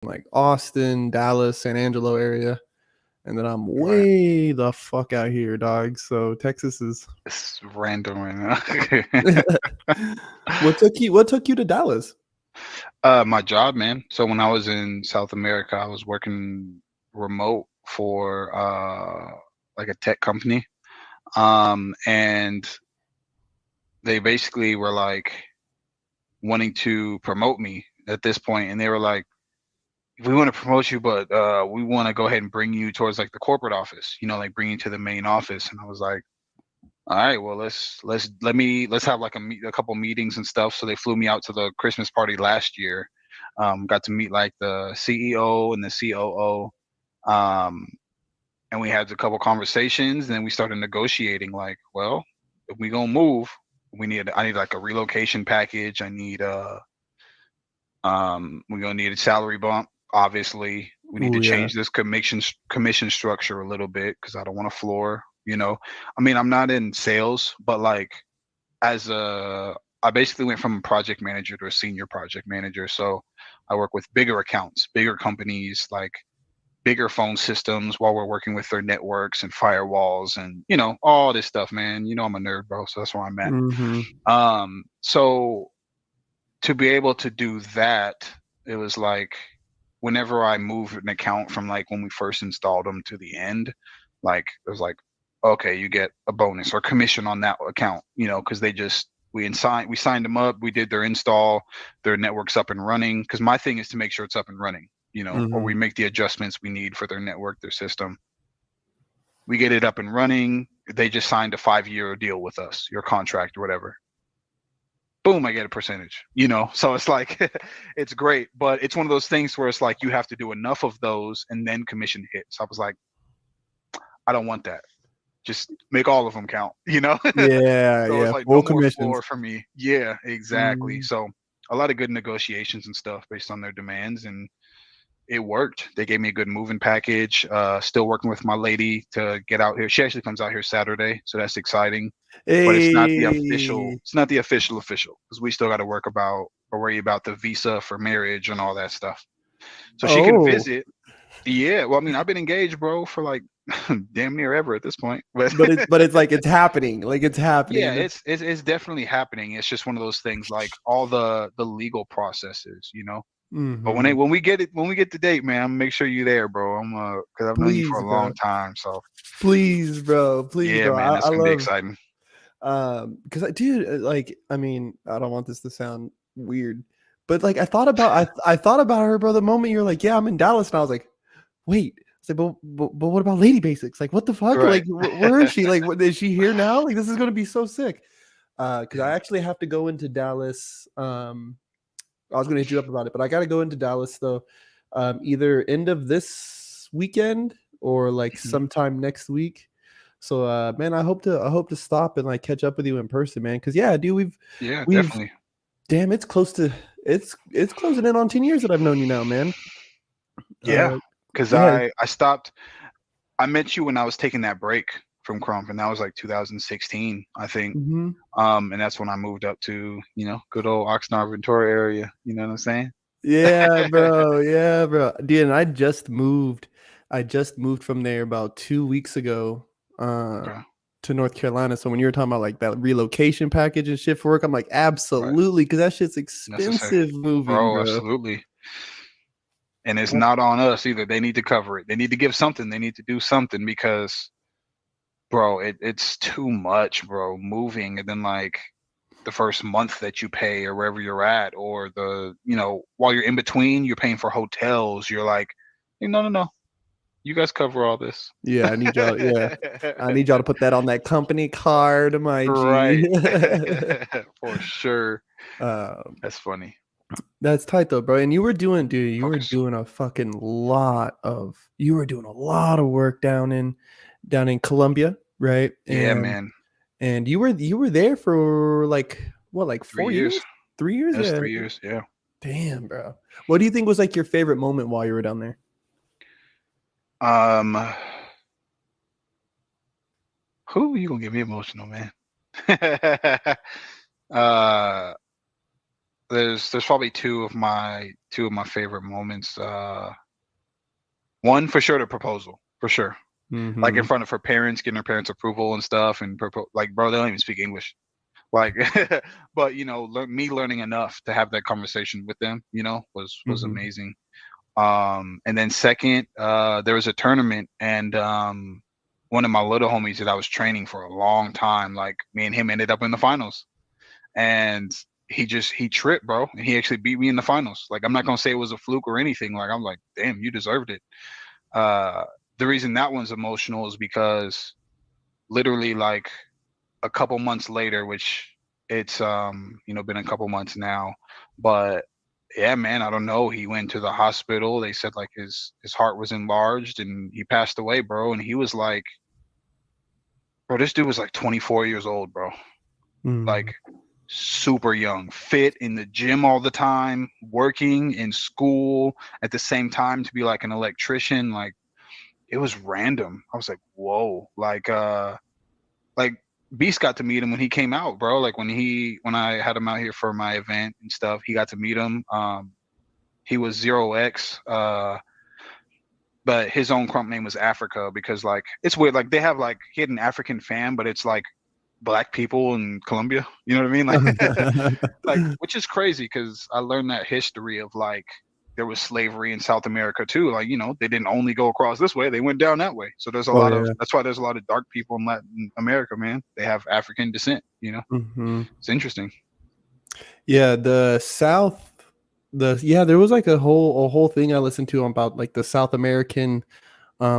like Austin, Dallas, San Angelo area, and then I'm Right. way the fuck out here, dog. So Texas is. It's random right now. What took you to Dallas? My job, man. So when I was in South America, I was working remote for like a tech company. And they basically were like wanting to promote me at this point, and they were like, we want to promote you, but we want to go ahead and bring you towards like the corporate office, like bring you to the main office. And I was like, all right, well, let's have like a couple meetings and stuff. So they flew me out to the Christmas party last year. Got to meet like the CEO and the COO. Um, and we had a couple conversations, and then we started negotiating. Like, well, if we gonna move, I need like a relocation package. I need we're gonna need a salary bump. Obviously, we need to Oh yeah. change this commission structure a little bit because I don't want a floor. I mean, I'm not in sales, but like as a I basically went from a project manager to a senior project manager. So I work with bigger accounts, bigger companies, like bigger phone systems while we're working with their networks and firewalls and all this stuff, man. I'm a nerd, bro, so that's where I'm at. Mm-hmm. So to be able to do that, it was like whenever I moved an account from like when we first installed them to the end, like it was like, okay, you get a bonus or commission on that account, because we signed them up, we did their install, their network's up and running. Because my thing is to make sure it's up and running, or Mm-hmm. we make the adjustments we need for their network, their system. We get it up and running. They just signed a 5-year deal with us, your contract or whatever. Boom, I get a percentage, so it's like it's great, but it's one of those things where it's like you have to do enough of those and then commission hits. I was like, I don't want that, just make all of them count. Yeah, So it's yeah. like no Full more commissions. floor for me. Yeah, exactly. Mm. So a lot of good negotiations and stuff based on their demands, and it worked. They gave me a good moving package. Still working with my lady to get out here. She actually comes out here Saturday, so that's exciting. But it's not the official. Hey. It's not the official because we still got to worry about the visa for marriage and all that stuff. So she can Oh, visit. Yeah. Well, I mean, I've been engaged, bro, for like damn near ever at this point. But but it's like it's happening. Like it's yeah, happening. it's definitely happening. It's just one of those things, like all the legal processes. But Mm-hmm. when we get the date, man, I'm make sure you there, bro. I'm because I've known you for Please, a long bro. time, so Please, bro. Please, yeah, bro. man, I that's gonna be love exciting. because I dude, like, I mean, I don't want this to sound weird, but like I thought about her, bro. The moment you're like, yeah, I'm in Dallas, and I was like, wait. I said, but what about Lady Basics? Like, what the fuck? Right. Like, where is she? Like, is she here now? Like, this is gonna be so sick. Because I actually have to go into Dallas. I was gonna hit you up about it, but I gotta go into Dallas though. Either end of this weekend or like Mhm. sometime next week. So man, I hope to stop and like catch up with you in person, man. Cause yeah, dude, Yeah, we've definitely. damn, it's closing in on 10 years that I've known you now, man. Yeah, because Yeah. I stopped. I met you when I was taking that break from Crump, and that was like 2016, I think. Hmm. And that's when I moved up to good old Oxnard Ventura area. You know what I'm saying? Yeah, bro. Yeah, bro. Dude, and I just moved from there about 2 weeks ago. Okay. To North Carolina. So when you were talking about like that relocation package and shit for work, I'm like, Right. absolutely, because that shit's Necessary, expensive moving, bro. bro. Absolutely. And it's not on us either. They need to cover it. They need to give something. They need to do something because, bro, it's too much, bro. Moving and then like the first month that you pay or wherever you're at, or while you're in between, you're paying for hotels. You're like, hey, no, no, no. You guys cover all this. Yeah, I need y'all. Yeah, I need y'all to put that on that company card, my G. Right. For sure. um, That's funny. that's tight though, bro. And you were doing, dude. Focus. You were doing a lot of work down in Colombia, right? Yeah, And man. you were there for like what, like 3 years. 4 years, 3 years? That's Yeah. 3 years. Yeah. Damn, bro. What do you think was like your favorite moment while you were down there? Um, who you gonna get me emotional, man? uh, there's probably two of my favorite moments. One for sure, the proposal, for sure. Like in front of her parents, getting her parents' approval and stuff, and like, bro, they don't even speak English. Like, but you know, me learning enough to have that conversation with them, you know, was amazing. And then second, there was a tournament, and one of my little homies that I was training for a long time, like me and him ended up in the finals, and he tripped, bro, and he actually beat me in the finals. Like, I'm not gonna say it was a fluke or anything. Like, I'm like, damn, you deserved it. The reason that one's emotional is because literally like a couple months later, which it's you know, been a couple months now, but yeah, man, I don't know. He went to the hospital. They said like his heart was enlarged and he passed away, bro. And he was like, bro, this dude was like 24 years old, bro. Like super young, fit, in the gym all the time, working in school at the same time to be like an electrician. Like, it was random. I was like, whoa. Like Beast got to meet him when he came out, bro. Like when I had him out here for my event and stuff, he got to meet him. He was 0x, but his own krump name was Africa because like it's weird. Like they have like he had an African fan, but it's like black people in Colombia. You know what I mean? Like like, which is crazy because I learned that history of like there was slavery in South America too. Like, you know, they didn't only go across this way, they went down that way. So there's a lot of that's why there's a lot of dark people in Latin America, man. They have African descent, you know. It's interesting. Yeah, the South, there was like a whole thing I listened to about like the South American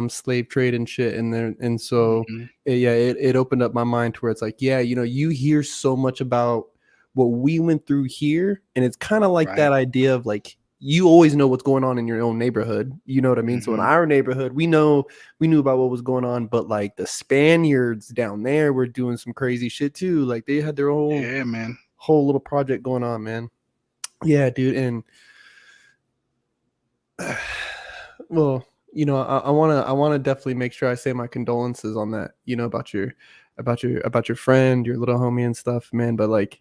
slave trade and shit, and so it opened up my mind to where it's like, yeah, you know, you hear so much about what we went through here, and it's kind of like that idea of like you always know what's going on in your own neighborhood, you know what I mean? So in our neighborhood, we knew about what was going on, but like the Spaniards down there were doing some crazy shit too. Like they had their own whole little project going on, man. Yeah, dude. And well, you know, I want to definitely make sure I say my condolences on that, you know, about your friend, your little homie and stuff, man. But like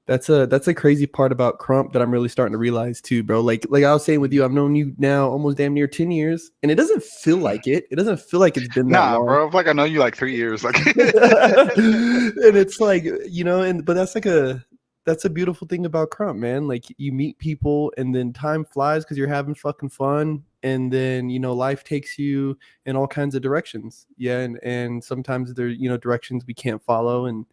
that's a crazy part about krump that I'm really starting to realize too, bro. Like I was saying with you, I've known you now almost damn near 10 years, and it doesn't feel like it. It doesn't feel like it's been that long. Bro. Like I know you like 3 years, like. And it's like, you know, but that's a beautiful thing about krump, man. Like you meet people, and then time flies because you're having fucking fun, and then you know life takes you in all kinds of directions. Yeah, and sometimes there, you know, directions we can't follow, and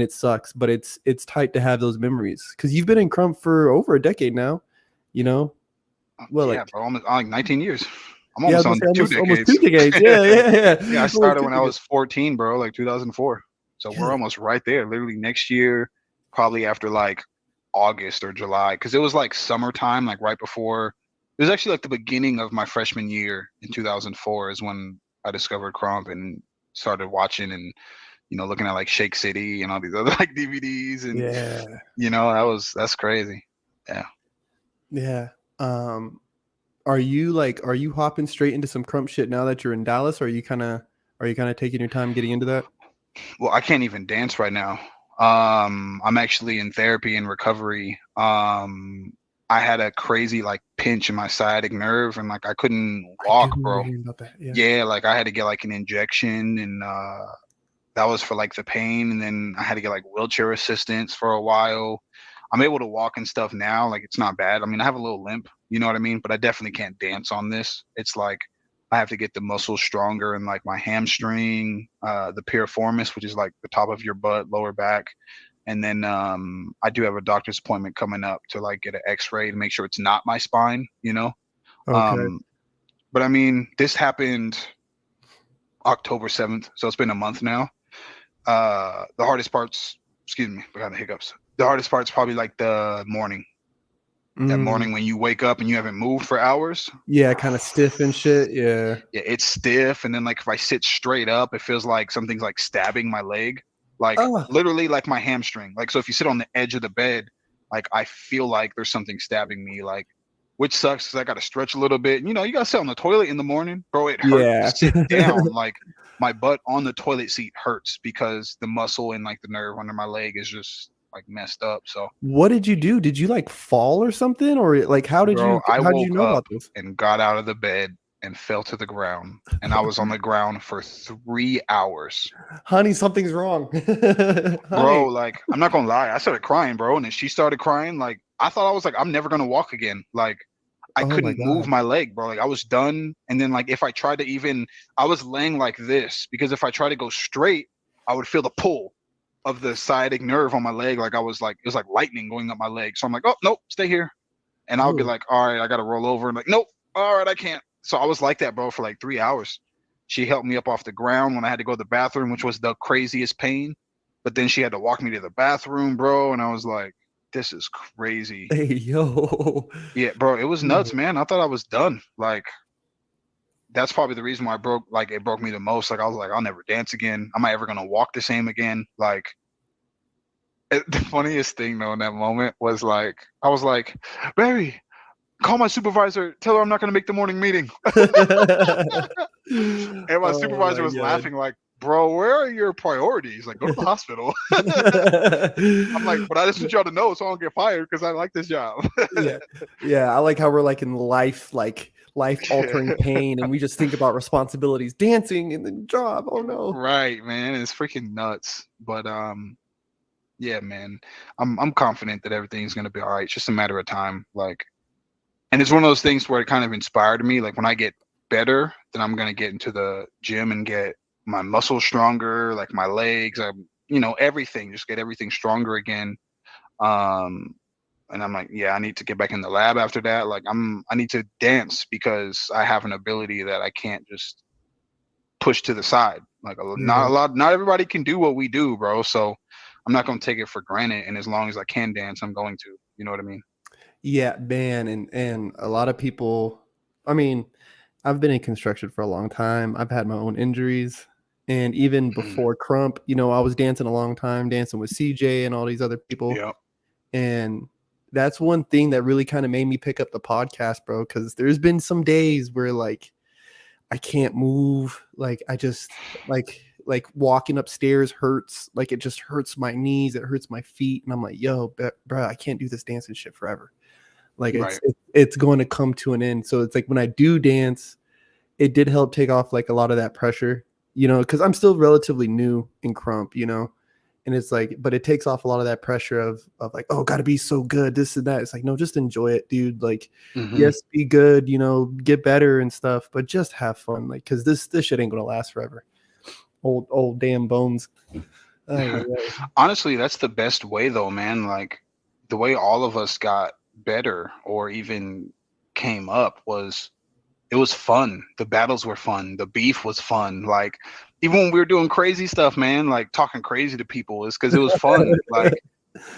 it sucks, but it's tight to have those memories because you've been in krump for over a decade now, you know. Well, yeah, like, bro, almost like 19 years. I'm almost on almost 2 decades. Yeah. Yeah, I started when I was 14, bro, like 2004. So we're almost right there. Literally next year, probably after like August or July, because it was like summertime, like right before. It was actually like the beginning of my freshman year in 2004 is when I discovered krump and started watching and, you know, looking at like Shake City and all these other like DVDs and you know, that's crazy. Yeah. Are you hopping straight into some krump shit now that you're in Dallas, or are you kind of taking your time getting into that? Well, I can't even dance right now. I'm actually in therapy and recovery. I had a crazy like pinch in my sciatic nerve and like I couldn't walk, bro. Yeah, like I had to get like an injection and that was for like the pain, and then I had to get like wheelchair assistance for a while. I'm able to walk and stuff now, like it's not bad. I mean, I have a little limp, you know what I mean? But I definitely can't dance on this. It's like I have to get the muscles stronger and like my hamstring, the piriformis, which is like the top of your butt, lower back. And then I do have a doctor's appointment coming up to like get an x-ray to make sure it's not my spine, you know? Okay. But I mean, this happened October 7th, so it's been a month now. The hardest parts, excuse me, I got the hiccups. The hardest part's probably like the morning. That morning when you wake up and you haven't moved for hours. Yeah, kind of stiff and shit. Yeah, it's stiff. And then like if I sit straight up, it feels like something's like stabbing my leg. Like literally like my hamstring. Like so if you sit on the edge of the bed, like I feel like there's something stabbing me, like, which sucks because I gotta stretch a little bit. You know, you gotta sit on the toilet in the morning. Bro, it hurts to sit down. Like my butt on the toilet seat hurts because the muscle and like the nerve under my leg is just like messed up. So, What did you do? Did you like fall or something, or like how did bro, I you woke know up about this? and got out of the bed and fell to the ground, and I was on the ground for 3 hours. Honey, something's wrong. Bro, Honey. like, I'm not gonna lie, I started crying, bro, and then she started crying. Like, I thought I was like, I'm never gonna walk again. Like, I Oh my couldn't move God. my leg, bro. Like, I was done. And then, like, if I tried to even, I was laying like this because if I tried to go straight, I would feel the pull of the sciatic nerve on my leg. Like, I was like, it was like lightning going up my leg. So I'm like, oh, nope, stay here. And I would be Oh. like, all right, I gotta roll over. And like, nope, all right, I can't. So I was like that, bro, for like 3 hours. She helped me up off the ground when I had to go to the bathroom, which was the craziest pain. But then she had to walk me to the bathroom, bro. And I was like, this is crazy. Hey, yo. Yeah, bro, it was nuts, No. man. I thought I was done. Like, that's probably the reason why it broke me the most. Like, I was like, I'll never dance again. Am I ever gonna walk the same again? Like, the funniest thing though in that moment was like, I was like, Barry, call my supervisor, tell her I'm not gonna make the morning meeting. And my Oh supervisor my was God. laughing like, bro, where are your priorities? Like, go to the hospital. I'm like, but I just want y'all to know so I don't get fired because I like this job. Yeah. Yeah. I like how we're like in life altering Yeah. pain, and we just think about responsibilities, dancing and the job. Oh no. Right, man. It's freaking nuts. But yeah, man. I'm confident that everything's gonna be all right. It's just a matter of time. Like, and it's one of those things where it kind of inspired me. Like, when I get better, then I'm gonna get into the gym and get my muscles stronger, like my legs, everything, just get everything stronger again. Um, and I'm like, yeah, I need to get back in the lab after that. Like, I need to dance because I have an ability that I can't just push to the side. Like, Yeah. not everybody can do what we do, bro. So I'm not gonna take it for granted. And as long as I can dance, I'm going to. You know what I mean? Yeah, man, and a lot of people, I mean, I've been in construction for a long time. I've had my own injuries. And even Mhm. before Krump, I was dancing a long time, dancing with CJ and all these other people. Yep. And that's one thing that really kind of made me pick up the podcast, bro, because there's been some days where like I can't move. Like I just like walking upstairs hurts. Like it just hurts my knees. It hurts my feet. And I'm like, yo, bro, I can't do this dancing shit forever. Like Right. it's going to come to an end. So it's like when I do dance, it did help take off like a lot of that pressure, because I'm still relatively new in Krump, and it's like, but it takes off a lot of that pressure of like, oh, gotta be so good, this and that. It's like, no, just enjoy it, dude. Like, Hmm. yes, be good, get better and stuff, but just have fun, like, because this shit ain't gonna last forever. Old damn bones. Ay, ay, ay. Honestly, that's the best way though, man. Like, the way all of us got better or even came up was it was fun. The battles were fun. The beef was fun. Like, even when we were doing crazy stuff, man, like talking crazy to people, is because it was fun. Like,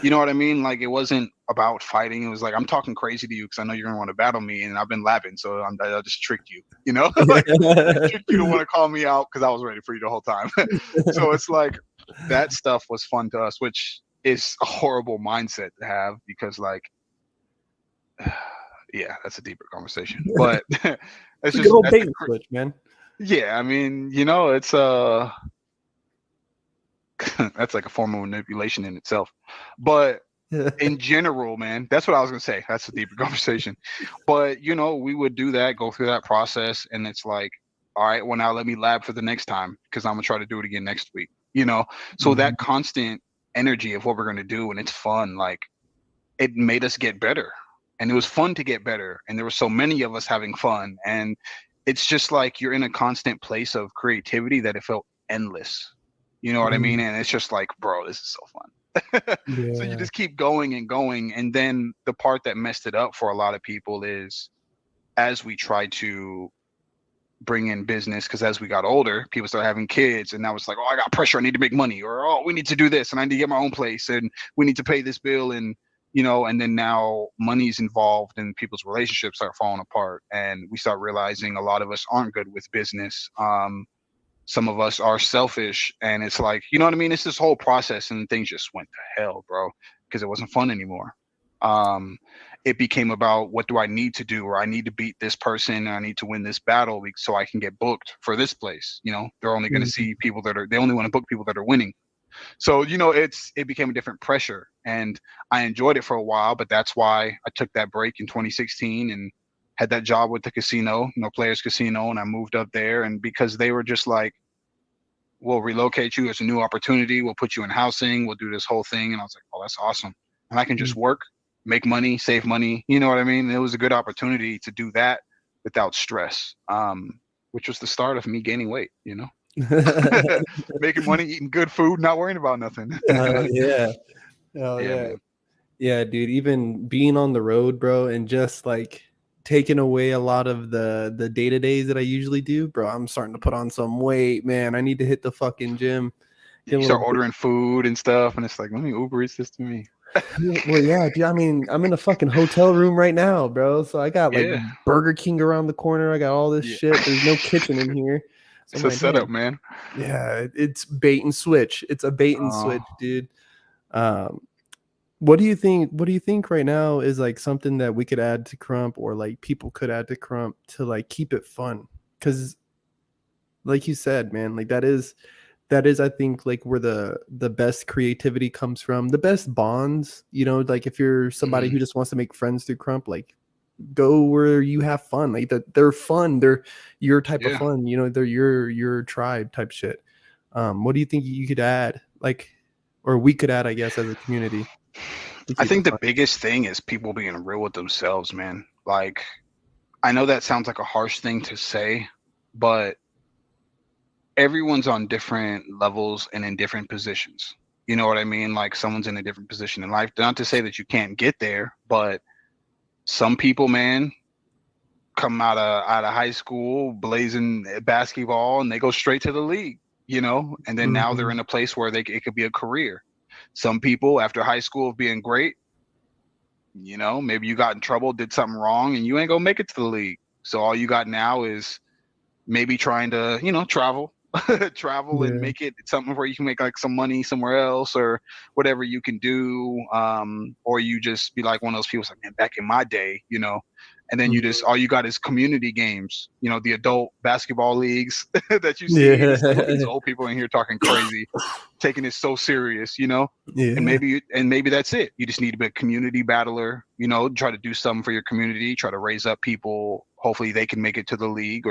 you know what I mean? Like, it wasn't about fighting. It was like, I'm talking crazy to you because I know you're gonna want to battle me, and I've been labbing, so I just tricked you. Like, I just tricked you to want to call me out because I was ready for you the whole time. So it's like that stuff was fun to us, which is a horrible mindset to have because, like, yeah, that's a deeper conversation. But it's It's a good just old bait and switch, man. yeah. I mean, it's that's like a form of manipulation in itself. But in general, man, that's what I was gonna say. That's a deeper conversation. But we would do that, go through that process, and it's like, all right, well, now let me lab for the next time because I'm gonna try to do it again next week. So Mhm. that constant energy of what we're gonna do, and it's fun. Like, it made us get better, and it was fun to get better, and there were so many of us having fun, and it's just like you're in a constant place of creativity that it felt endless. You know what I mean? Mhm. And it's just like, bro, this is so fun. So you Yeah. just keep going and going. And then the part that messed it up for a lot of people is as we try to bring in business, because as we got older, people started having kids, and now it's like, oh, I got pressure, I need to make money, or oh, we need to do this, and I need to get my own place, and we need to pay this bill, and and then now money's involved, and people's relationships start falling apart, and we start realizing a lot of us aren't good with business. Some of us are selfish, and it's like, you know what I mean? It's this whole process, and things just went to hell, bro, because it wasn't fun anymore. Um, it became about what do I need to do, or I need to beat this person, or I need to win this battle so I can get booked for this place. They're only going to Mhm. see they only want to book people that are winning. So, it became a different pressure, and I enjoyed it for a while, but that's why I took that break in 2016 and had that job with the casino, Players Casino, and I moved up there, and because they were just like, we'll relocate you. It's a new opportunity. We'll put you in housing. We'll do this whole thing. And I was like, oh, that's awesome. And I can just work, make money, save money. You know what I mean? It was a good opportunity to do that without stress, which was the start of me gaining weight, making money, eating good food, not worrying about nothing. Yeah. Oh, Yeah, yeah. man. Yeah, dude, even being on the road, bro, and just like taking away a lot of the day-to-days that I usually do, bro, I'm starting to put on some weight, man. I need to hit the fucking gym. You start ordering food and stuff, and it's like, let me Uber Eats this to me. Well, yeah, dude. I mean, I'm in a fucking hotel room right now, bro. So I got like Burger King around the corner. I got all this shit. There's no kitchen in here. So it's a setup, man. Yeah, it's bait and switch. It's a bait and switch, dude. What do you think? What do you think right now is like something that we could add to Krump, or like people could add to Krump to like keep it fun? Because, like you said, man, like that is I think like where the best creativity comes from, the best bonds. Like if you're somebody who just wants to make friends through Krump, like go where you have fun. Like they're fun. They're your type of fun. They're your tribe type shit. What do you think you could add, like, or we could add, I guess, as a community? I think the biggest thing is people being real with themselves, man. Like, I know that sounds like a harsh thing to say, but everyone's on different levels and in different positions. You know what I mean? Like, someone's in a different position in life. Not to say that you can't get there, but some people, man, come out of high school blazing basketball and they go straight to the league, and then now they're in a place where it could be a career. Some people after high school of being great, maybe you got in trouble, did something wrong, and you ain't gonna make it to the league. So all you got now is maybe trying to, travel and make it something where you can make like some money somewhere else or whatever you can do. Or you just be like one of those people like, man, back in my day, and then you just, all you got is community games, the adult basketball leagues that you see. It's like, look at these old people in here talking crazy, taking it so serious, and maybe that's it. You just need to be a community battler, try to do something for your community, try to raise up people. Hopefully they can make it to the league,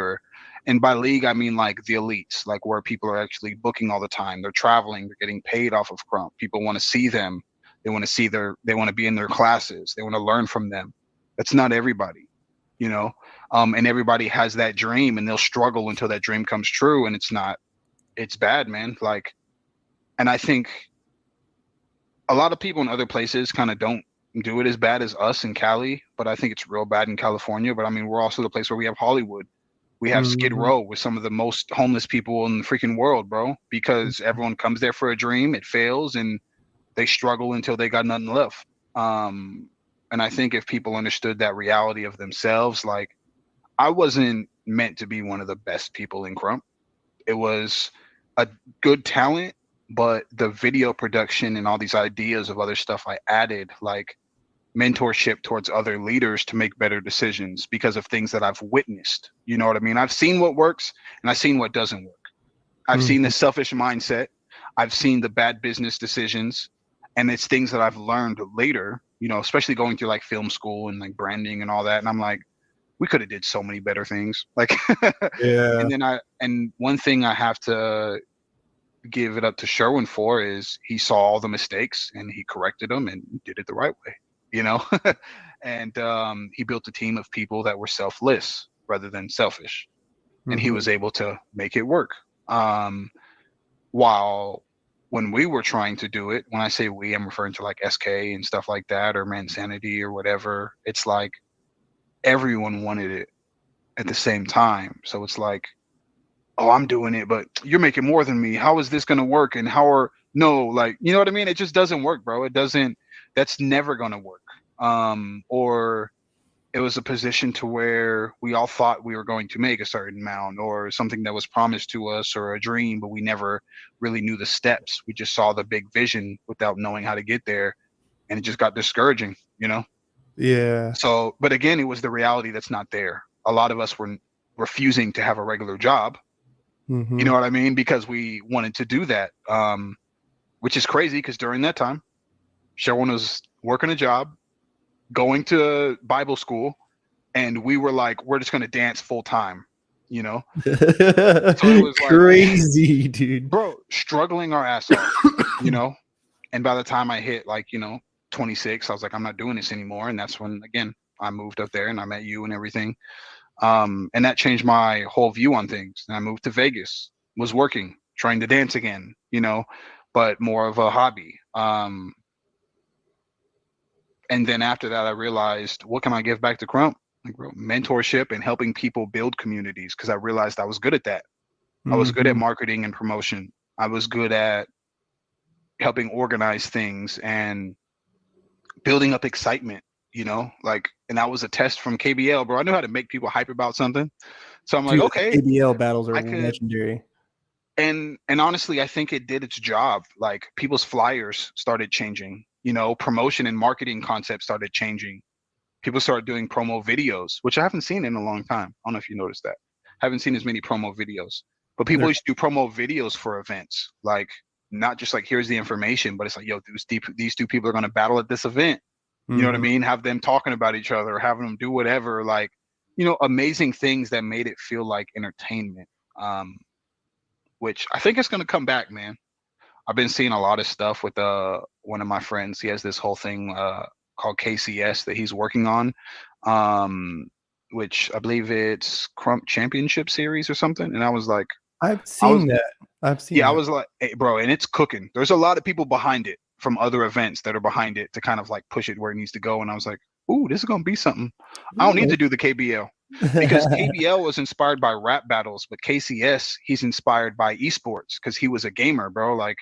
and by league, I mean like the elites, like where people are actually booking all the time. They're traveling, they're getting paid off of Krump. People want to see them. They want to be in their classes. They want to learn from them. That's not everybody, and everybody has that dream and they'll struggle until that dream comes true. And it's bad, man. Like, and I think a lot of people in other places kind of don't do it as bad as us in Cali, but I think it's real bad in California. But I mean, we're also the place where we have Hollywood. We have Skid Row with some of the most homeless people in the freaking world, bro, because everyone comes there for a dream, it fails, and they struggle until they got nothing left. And I think if people understood that reality of themselves, like, I wasn't meant to be one of the best people in Krump. It was a good talent, but the video production and all these ideas of other stuff I added, like mentorship towards other leaders to make better decisions because of things that I've witnessed. You know what I mean? I've seen what works and I've seen what doesn't work. I've seen the selfish mindset. I've seen the bad business decisions, and it's things that I've learned later, especially going through like film school and like branding and all that. And I'm like, we could have did so many better things. Like, and one thing I have to give it up to Sherwin for is he saw all the mistakes and he corrected them and did it the right way. And he built a team of people that were selfless rather than selfish, and he was able to make it work. While when we were trying to do it, when I say we, I'm referring to like SK and stuff like that, or Mansanity or whatever. It's like everyone wanted it at the same time. So it's like, oh, I'm doing it, but you're making more than me. How is this going to work? And like, you know what I mean? It just doesn't work, bro. It doesn't. That's never going to work. Or it was a position to where we all thought we were going to make a certain amount or something that was promised to us or a dream, but we never really knew the steps. We just saw the big vision without knowing how to get there. And it just got discouraging, Yeah. So, but again, it was the reality that's not there. A lot of us were refusing to have a regular job. You know what I mean? Because we wanted to do that. which is crazy because during that time, Sherwin was working a job, going to Bible school, and we were like, we're just gonna dance full time, you know. So it was like crazy, dude. bro, struggling our ass off, you know. And by the time I hit like 26, I was like, I'm not doing this anymore, and that's when again I moved up there and I met you and everything. And that changed my whole view on things. And I moved to Vegas, was working, trying to dance again, but more of a hobby. And then after that, I realized, what can I give back to Krump? Like, bro, mentorship and helping people build communities, because I realized I was good at that. I was good at marketing and promotion. I was good at helping organize things and building up excitement, and that was a test from KBL, bro. I knew how to make people hype about something. So I'm like, okay, KBL battles are legendary. And honestly, I think it did its job. Like, people's flyers started changing, promotion and marketing concepts started changing. People started doing promo videos, which I haven't seen in a long time. I don't know if you noticed that. I haven't seen as many promo videos, but people used to do promo videos for events. Like, not just like, here's the information, but it's like, yo, these two people are going to battle at this event. You know what I mean? Have them talking about each other, having them do whatever, like, amazing things that made it feel like entertainment. Which I think is going to come back, man. I've been seeing a lot of stuff with one of my friends. He has this whole thing called KCS that he's working on, which I believe it's Krump Championship Series or something. And I was like, I've seen that. I was like, hey, bro, and it's cooking. There's a lot of people behind it from other events that are behind it to kind of like push it where it needs to go. And I was like, ooh, this is going to be something. I don't need to do the KBL. Because KBL was inspired by rap battles, but KCS, he's inspired by esports because he was a gamer, bro. Like,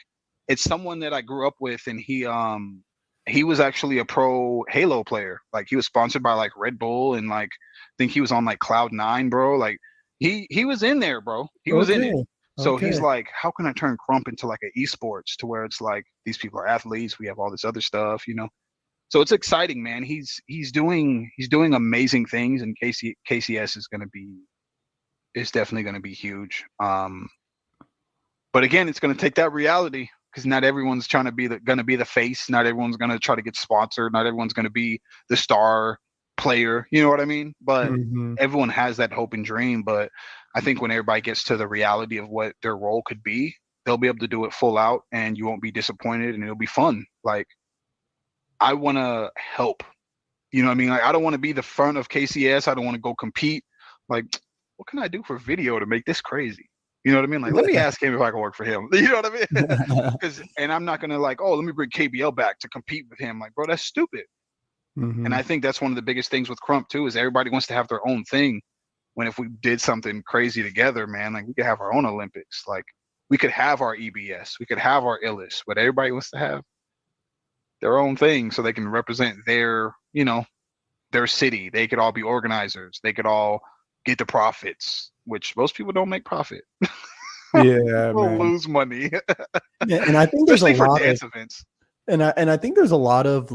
it's someone that I grew up with, and he was actually a pro Halo player. Like, he was sponsored by like Red Bull, and like I think he was on like Cloud9, bro. Like, he was in there, bro. He was in it. So he's like, how can I turn Krump into like an esports to where it's like, these people are athletes, we have all this other stuff, So it's exciting, man. He's doing amazing things, and KCS is definitely going to be huge. But again, it's going to take that reality, because not everyone's trying to be the face. Not everyone's going to try to get sponsored. Not everyone's going to be the star player. You know what I mean? But everyone has that hope and dream. But I think when everybody gets to the reality of what their role could be, they'll be able to do it full out, and you won't be disappointed, and it'll be fun. Like, I want to help, you know what I mean? Like, I don't want to be the front of KCS. I don't want to go compete. Like, what can I do for video to make this crazy? You know what I mean? Like, let me ask him if I can work for him. You know what I mean? And I'm not going to like, oh, let me bring KBL back to compete with him. Like, bro, that's stupid. And I think that's one of the biggest things with Krump too, is everybody wants to have their own thing. When if we did something crazy together, man, like, we could have our own Olympics. Like, we could have our EBS. We could have our Illis, but everybody wants to have their own thing so they can represent their city. They could all be organizers. They could all get the profits, which most people don't make profit. Yeah, we'll lose money. Yeah, and I think there's a lot of events. And I think there's a lot of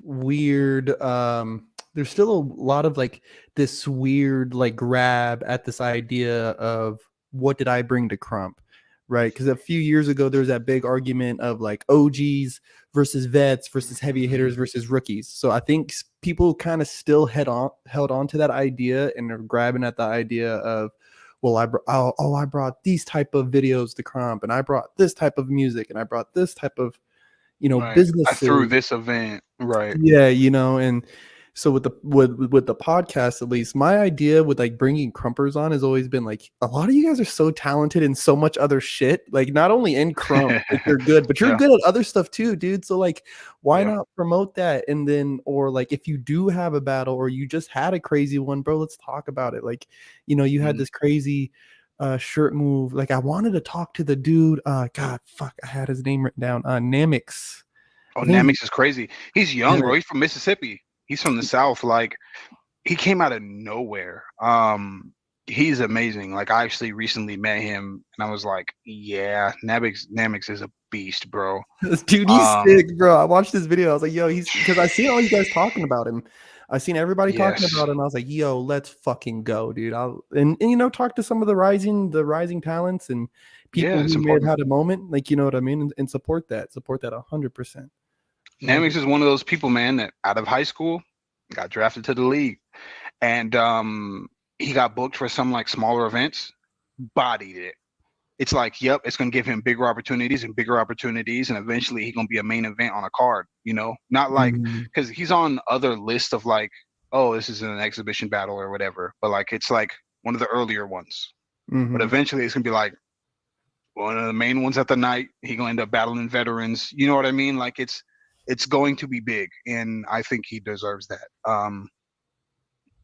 weird there's still a lot of like this weird like grab at this idea of, what did I bring to Krump? Right, because a few years ago there was that big argument of like OGs versus vets versus heavy hitters versus rookies. So I think people kind of still held on to that idea, and they're grabbing at the idea of, well, I brought these type of videos to Krump, and I brought this type of music, and I brought this type of business. I threw this event, right? Yeah, and so with the podcast, at least, my idea with like bringing Krumpers on has always been like, a lot of you guys are so talented in so much other shit. Like, not only in Krump, like, you're good, but you're good at other stuff too, dude. So like, why not promote that? And then, or like, if you do have a battle, or you just had a crazy one, bro, let's talk about it. Like, you had this crazy shirt move. Like, I wanted to talk to the dude. God, fuck, I had his name written down. Namix. Oh, Namix is crazy. He's young, bro. He's from Mississippi. He's from the South. Like, he came out of nowhere. He's amazing. Like, I actually recently met him, and I was like, yeah, Namix is a beast, bro. Dude, he's sick, bro. I watched this video. I was like, yo, because I see all you guys talking about him. I seen everybody talking Yes. about him. I was like, yo, let's fucking go, dude. And talk to some of the rising talents and people Yeah, it's who may have important. had a moment, like, you know what I mean, and support that 100%. Namix is one of those people, man, that out of high school got drafted to the league, and he got booked for some like smaller events, bodied it. It's like, yep, it's gonna give him bigger opportunities, and eventually he's gonna be a main event on a card. Not like because he's on other lists of like, oh, this is an exhibition battle or whatever, but like it's like one of the earlier ones. But eventually it's gonna be like one of the main ones at the night. He gonna end up battling veterans. You know what I mean? Like it's going to be big, and I think he deserves that.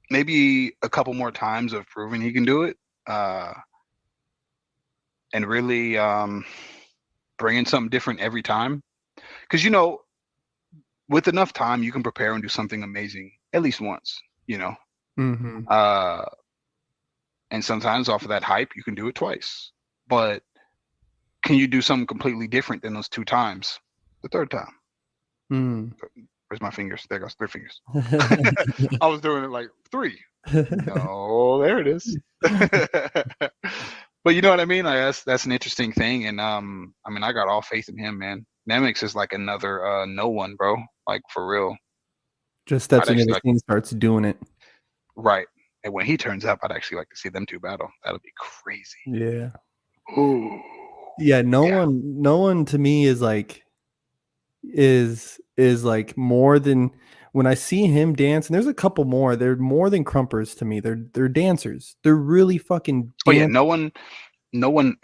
Maybe a couple more times of proving he can do it, and really bringing something different every time. Because with enough time, you can prepare and do something amazing at least once. And sometimes off of that hype, you can do it twice. But can you do something completely different than those 2 times? The third time. Where's my fingers? There goes 3 fingers. I was doing it like 3. No, there it is. But you know what I mean? Like that's an interesting thing, and I mean, I got all faith in him, man. Nemix is like another no one, bro. Like for real. Just steps into the scene, starts doing it. Right. And when he turns up, I'd actually like to see them 2 battle. That'll be crazy. Yeah. Ooh. Yeah, no one to me is like more than when I see him dance, and there's a couple more, they're more than krumpers to me. They're dancers. They're really fucking Oh yeah, no one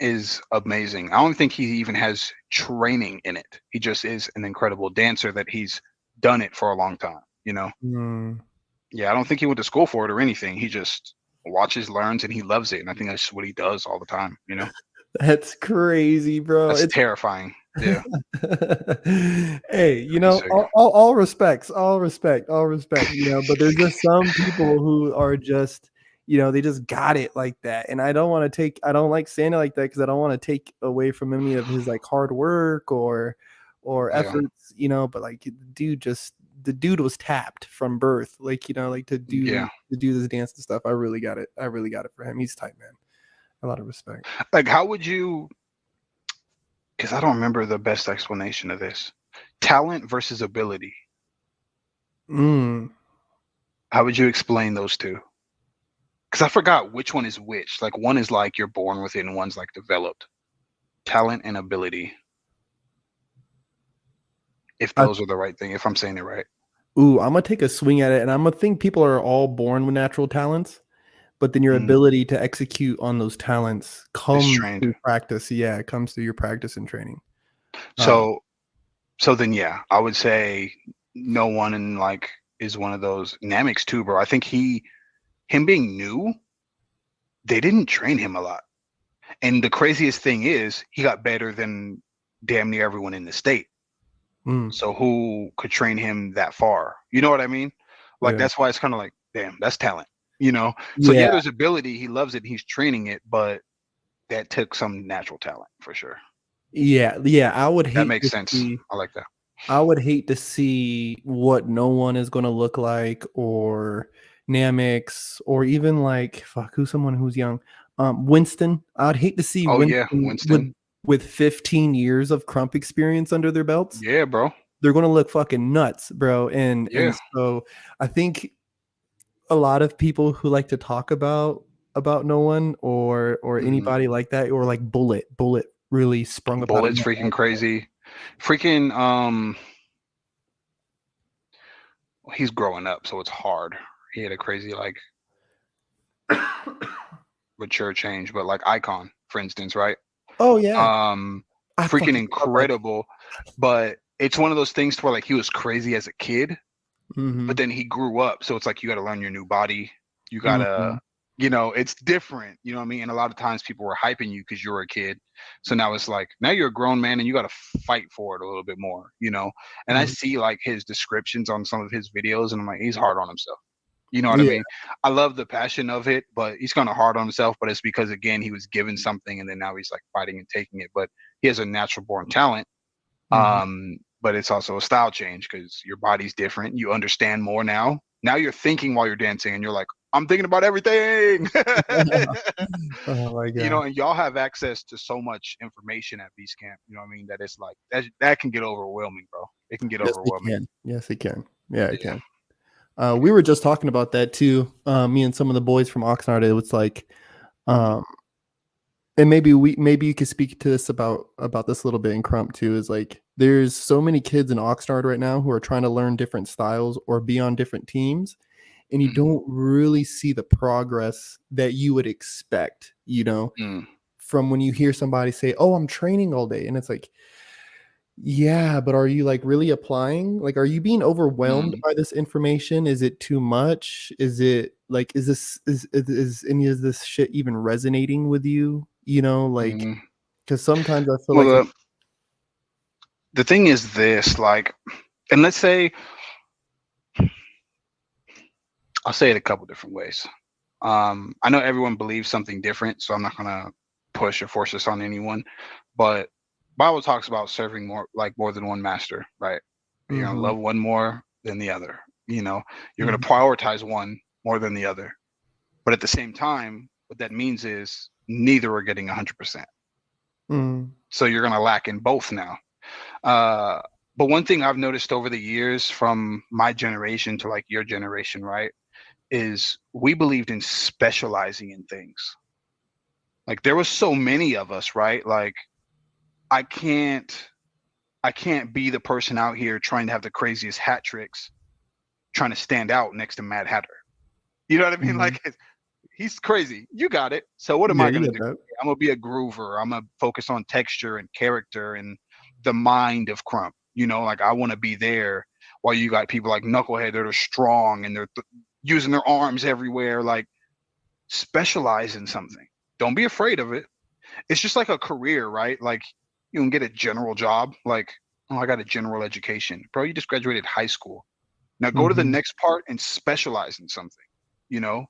is amazing. I don't think he even has training in it. He just is an incredible dancer that he's done it for a long time, Yeah, I don't think he went to school for it or anything. He just watches, learns, and he loves it. And I think that's what he does all the time, That's crazy, bro. That's terrifying. Yeah. Hey, all respect, but there's just some people who are just, they just got it like that. And I don't like saying it like that because I don't want to take away from any of his like hard work or efforts, but like the dude was tapped from birth, like, to do this dance and stuff. I really got it for him. He's tight, man. A lot of respect. Like, how would you, because I don't remember the best explanation of this, talent versus ability. How would you explain those 2? Because I forgot which one is which. Like one is like you're born with it, and one's like developed. Talent and ability. If those are the right thing, if I'm saying it right. I'm gonna take a swing at it, and I'm gonna think people are all born with natural talents, but then your ability to execute on those talents comes through practice. Yeah, it comes through your practice and training. So then, yeah, I would say no one in like is one of those. Namix too, bro. I think him being new, they didn't train him a lot. And the craziest thing is he got better than damn near everyone in the state. So who could train him that far? You know what I mean? Like that's why it's kind of like, damn, that's talent. So yeah, there's ability. He loves it. He's training it, but that took some natural talent for sure. Yeah. I would hate that makes sense. I like that. I would hate to see what no one is going to look like, or Namix, or even like who's someone who's young. Winston. I'd hate to see Winston with 15 years of krump experience under their belts. Yeah, bro. They're going to look fucking nuts, bro. And so I think a lot of people who like to talk about no one or anybody like that, or like Bullet really sprung up. Bullet's freaking crazy. Freaking he's growing up, so it's hard. He had a crazy like mature change, but like Icon, for instance, right? Oh yeah. Freaking incredible. But it's one of those things where like he was crazy as a kid, but then he grew up. So it's like you got to learn your new body. You gotta, it's different. You know what I mean? And a lot of times people were hyping you because you were a kid. So now it's like, now you're a grown man and you got to fight for it a little bit more, And I see like his descriptions on some of his videos, and I'm like, he's hard on himself. You know what I mean? I love the passion of it, but he's kind of hard on himself. But it's because, again, he was given something, and then now he's like fighting and taking it. But he has a natural born talent. but it's also a style change because your body's different. You understand more now. Now you're thinking while you're dancing, and you're like, I'm thinking about everything. Oh my You god. know, and y'all have access to so much information at Beast Camp. You know what I mean? That it's like that can get overwhelming, bro. It can get Yes, it overwhelming. can. Yes, it can. Yeah, it Yeah. can. We were just talking about that too. Me and some of the boys from Oxnard. It was like, um, and maybe you could speak to this about this a little bit in Crump too. Is like there's so many kids in Oxnard right now who are trying to learn different styles or be on different teams, and you don't really see the progress that you would expect. From when you hear somebody say, "Oh, I'm training all day," and it's like, yeah, but are you like really applying? Like, are you being overwhelmed by this information? Is it too much? Is it like, is any of this shit even resonating with you? Like, because sometimes I feel like, Well, the thing is this, like, and let's say, I'll say it a couple different ways. I know everyone believes something different, so I'm not gonna push or force this on anyone. But Bible talks about serving more than one master, right? You're gonna mhm, love one more than the other. You're gonna mhm, prioritize one more than the other. But at the same time, what that means is neither are getting 100%. mhm, So you're gonna lack in both now. Uh, but one thing I've noticed over the years from my generation to like your generation, right, is we believed in specializing in things. Like there was so many of us, right? Like I can't I can't be the person out here trying to have the craziest hat tricks, trying to stand out next to Mad Hatter. You know what I mean? mhm. Like he's crazy. You got it. So what am Yeah, I you gonna get do? that. I'm gonna be a groover. I'm gonna focus on texture and character and the mind of Crump. Like I want to be there while you got people like Knucklehead that are strong and they're using their arms everywhere. Like specialize in something. Don't be afraid of it. It's just like a career, right? Like you can get a general job. Like, oh, I got a general education, bro. You just graduated high school. Now go to the Mhm, next part and specialize in something. You know,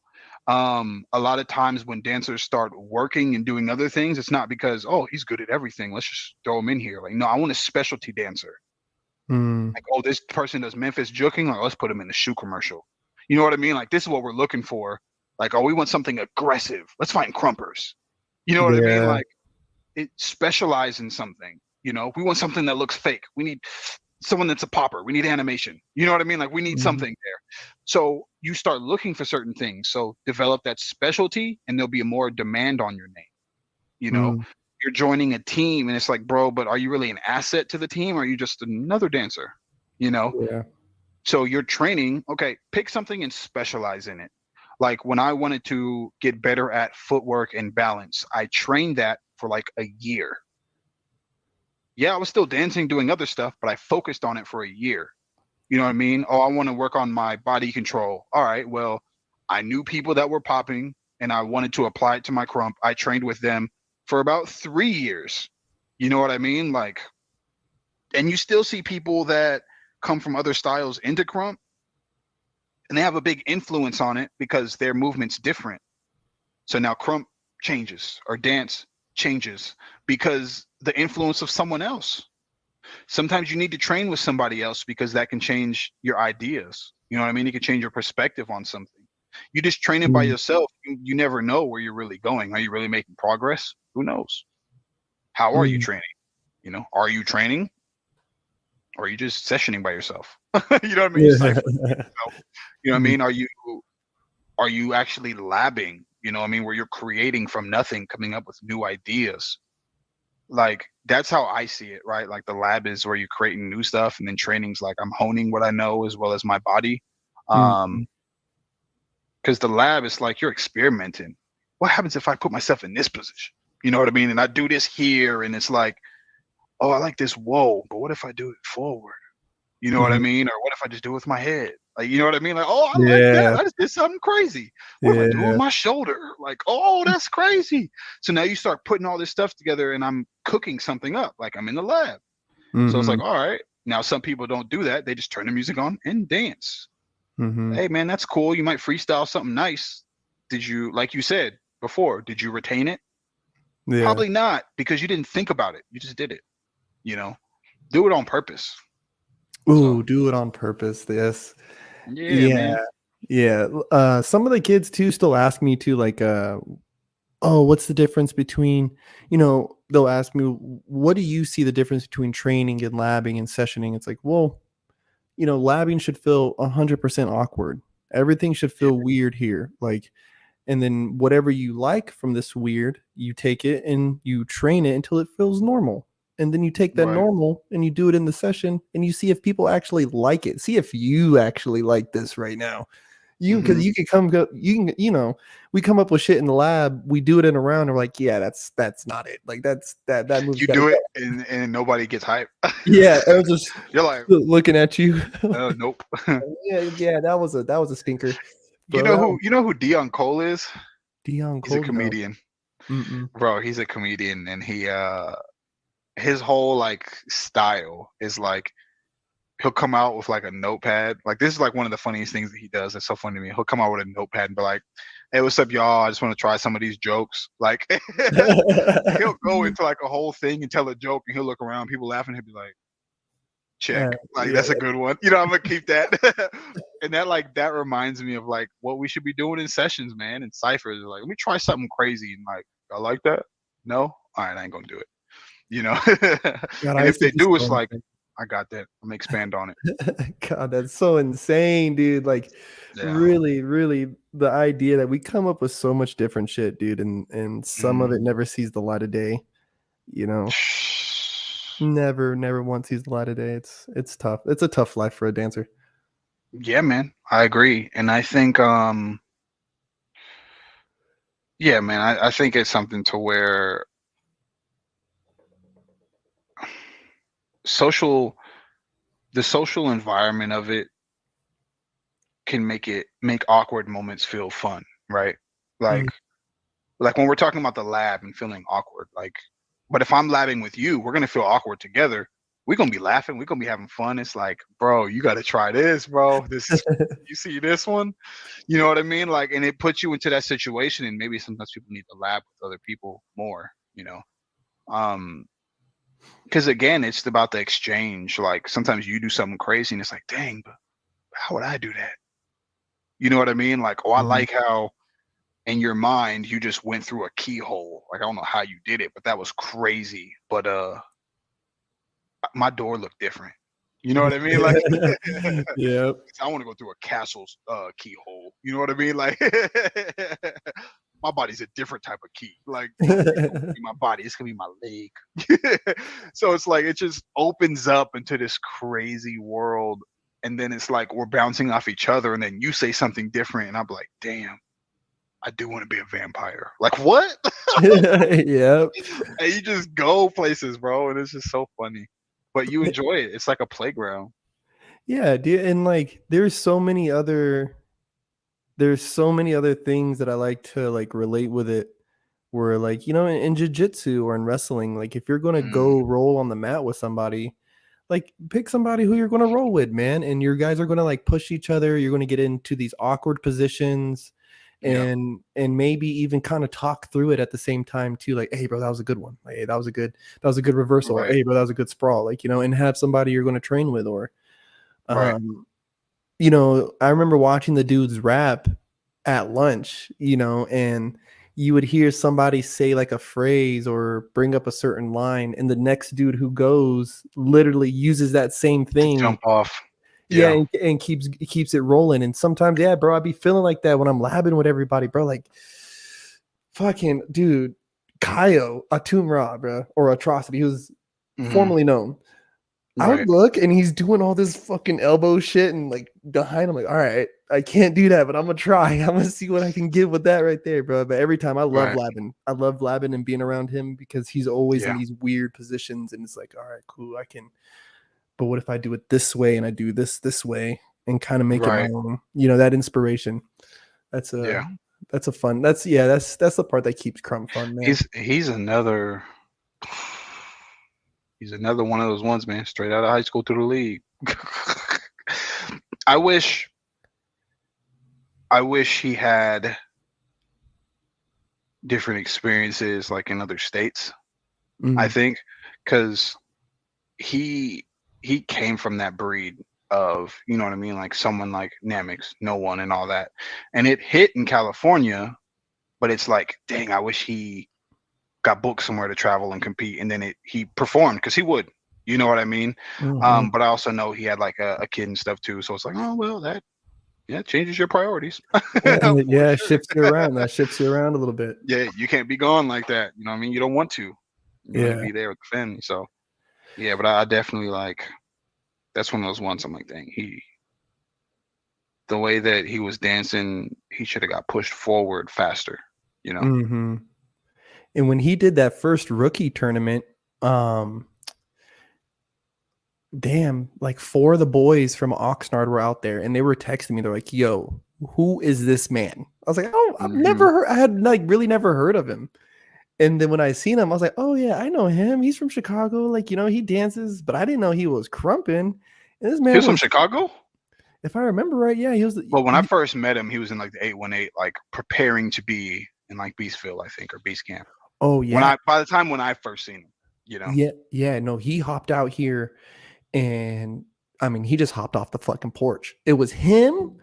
a lot of times when dancers start working and doing other things, it's not because, oh, he's good at everything, let's just throw him in here. Like, no, I want a specialty dancer. mhm. Like, oh, this person does Memphis juking, like, let's put him in the shoe commercial. You know what I mean? Like, this is what we're looking for. Like, oh, we want something aggressive, let's find crumpers. You know what I mean? Yeah. Like, it specialize in something. We want something that looks fake. We need someone that's a popper. We need animation. You know what I mean? Like we need Mhm, something there. So you start looking for certain things. So develop that specialty and there'll be a more demand on your name. You know, mhm. you're joining a team and it's like, bro, but are you really an asset to the team? Or are you just another dancer? You know, Yeah. so you're training, okay, pick something and specialize in it. Like when I wanted to get better at footwork and balance, I trained that for like a year. Yeah, I was still dancing, doing other stuff, but I focused on it for a year. You know what I mean? Oh, I want to work on my body control. All right, well, I knew people that were popping and I wanted to apply it to my krump. I trained with them for about 3 years. You know what I mean? Like, and you still see people that come from other styles into krump and they have a big influence on it because their movement's different. So now krump changes or dance changes because the influence of someone else. Sometimes you need to train with somebody else because that can change your ideas. You know what I mean? It can change your perspective on something. You just training by Mm, yourself, you never know where you're really going. Are you really making progress? Who knows? How are you mm. training? Are you training or are you just sessioning by yourself? You know what I mean? You Yeah. cycling yourself. You know what I Mm, mean? Are you actually labbing? You know what I mean? Where you're creating from nothing, coming up with new ideas. Like that's how I see it, right? Like the lab is where you're creating new stuff, and then training's like I'm honing what I know as well as my body. mhm. Because the lab is like you're experimenting. What happens if I put myself in this position? You know what I mean? And I do this here, and it's like, oh, I like this. Whoa, but what if I do it forward? You know what I Mhm. mean? Or what if I just do it with my head? Like, you know what I mean? Like, oh, I like that. Yeah. I just did something crazy. What if I do it with Yeah. my shoulder? Like, oh, that's crazy. So now you start putting all this stuff together and I'm cooking something up. Like I'm in the lab. So it's like, Mhm. all right. Now some people don't do that. They just turn the music on and dance. Mhm. Hey man, that's cool. You might freestyle something nice. Did you, like you said before, did you retain it? Yeah. Probably not because you didn't think about it. You just did it, you know? Do it on purpose. So Ooh, do it on purpose. Yes. yeah, Yeah. man. Yeah. Some of the kids too still ask me to like, oh, what's the difference between, they'll ask me, what do you see the difference between training and labbing and sessioning? It's like, well, labbing should feel 100% awkward. Everything should Yeah, feel weird here. Like, and then whatever you like from this weird, you take it and you train it until it feels normal. And then you take that right. normal and you do it in the session and you see if people actually like it. See if you actually like this right now. Because Hmm. you can come go, you can, we come up with shit in the lab, we do it in a round, and we're like, yeah, that's not it. Like that move's You gotta do go. it and nobody gets hype. Yeah, I was just You're like, looking at you. nope. Yeah, that was a stinker. You But know that who was you know who Dion Cole is? Dion He's a Cole. No. comedian. Mm-mm. Bro, he's a comedian and his whole like style is like he'll come out with like a notepad. Like this is like one of the funniest things that he does. It's so funny to me. He'll come out with a notepad and be like, "Hey, what's up, y'all? I just want to try some of these jokes." Like he'll go into like a whole thing and tell a joke, and he'll look around, people laughing. He'll be like, "Check." Like Yeah. that's a good one. You know, I'm gonna keep that. And that reminds me of like what we should be doing in sessions, man, and ciphers. Like, let me try something crazy and like, I like that. No, all right, I ain't gonna do it. You know. God, I And if used to they just do, go it's on like, I got that. I'm gonna expand on it. God, that's so insane, dude. Like, Yeah. really, really, the idea that we come up with so much different shit, dude, and some of Mhm. it never sees the light of day. You know, never once sees the light of day. It's tough. It's a tough life for a dancer. Yeah, man. I agree. And I think yeah, man, I think it's something to where social the social environment of it can make awkward moments feel fun, right? Mm. Like when we're talking about the lab and feeling awkward, like, but if I'm labbing with you, we're gonna feel awkward together. We're gonna be laughing, we're gonna be having fun. It's like, bro, you gotta try this, bro. This is you see this one? You know what I mean? Like, and it puts you into that situation, and maybe sometimes people need to lab with other people more, you know. Um, because again, it's about the exchange. Like sometimes you do something crazy and it's like, dang, but how would I do that? You know what I mean? Like, oh, I Mhm. like how in your mind you just went through a keyhole. Like I don't know how you did it, but that was crazy. But my door looked different. You know what I mean? Like Yep. I want to go through a castle's keyhole. You know what I mean? Like my body's a different type of key. Like it's gonna be my body, it's gonna be my leg. So it's like it just opens up into this crazy world. And then it's like we're bouncing off each other, and then you say something different, and I'm like, damn, I do want to be a vampire. Like what? Yep. And you just go places, bro, and it's just so funny. But you enjoy it. It's like a playground. Yeah, dude, and like there's so many other things that I like to like relate with it where like, in jiu-jitsu or in wrestling, like if you're going to Mm, go roll on the mat with somebody, like pick somebody who you're going to roll with, man, and your guys are going to like push each other, you're going to get into these awkward positions yeah, and maybe even kind of talk through it at the same time too, like, hey bro, that was a good one, like, hey, that was a good reversal, or right. hey bro, that was a good sprawl, like, and have somebody you're going to train with, or Right. um I remember watching the dudes rap at lunch, and you would hear somebody say like a phrase or bring up a certain line, and the next dude who goes literally uses that same To thing. jump off. Yeah, Yeah. and keeps it rolling. And sometimes, yeah, bro, I'd be feeling like that when I'm labbing with everybody, bro. Like, fucking dude, Kaio Atum Ra, bro, or Atrocity, who's Hmm. formerly known. I would Right. look and he's doing all this fucking elbow shit and like behind him, like, all right, I can't do that, but I'm gonna try. I'm gonna see what I can get with that right there, bro. But every time I love Right. Labbin. I love Labbin and being around him because he's always in Yeah. these weird positions and it's like, all right, cool, I can. But what if I do it this way and I do this way and kind of make it my Right. own? That inspiration. That's Yeah. a fun. That's the part that keeps Crump fun, man. He's another he's another one of those ones, man. Straight out of high school to the league. I wish he had different experiences like in other states. I Mhm. think because he he came from that breed of, you know what I mean, like someone like Namix, No One, and all that, and it hit in California, but it's like, dang, I wish he got booked somewhere to travel and compete, and then he performed because he would, you know what I mean. Mhm. But I also know he had like a kid and stuff too, so it's like, oh well, that yeah changes your priorities for Yeah, it sure. shifts you around. That shifts you around a little bit. Yeah, you can't be gone like that. You know what I mean? You don't want to. You want to Yeah. be there with the family. So yeah, but I definitely like that's one of those ones I'm like, dang, the way that he was dancing, he should have got pushed forward faster, you know. Mhm. And when he did that first rookie tournament, um, damn, like 4 of the boys from Oxnard were out there and they were texting me. They're like, "Yo, who is this man?" I was like, "Oh, I've Hmm. never heard. I had like really never heard of him." And then when I seen him, I was like, "Oh yeah, I know him. He's from Chicago. Like, he dances, but I didn't know he was crumping." And this He man was from was, Chicago. if I remember right, yeah, he was. Well, when I first met him, he was in like the 818, like preparing to be in like Beastville, I think, or Beast Camp. Oh When yeah, by the time when I first seen him, you know. yeah, yeah. No, he hopped out here, and I mean, he just hopped off the fucking porch. It was him,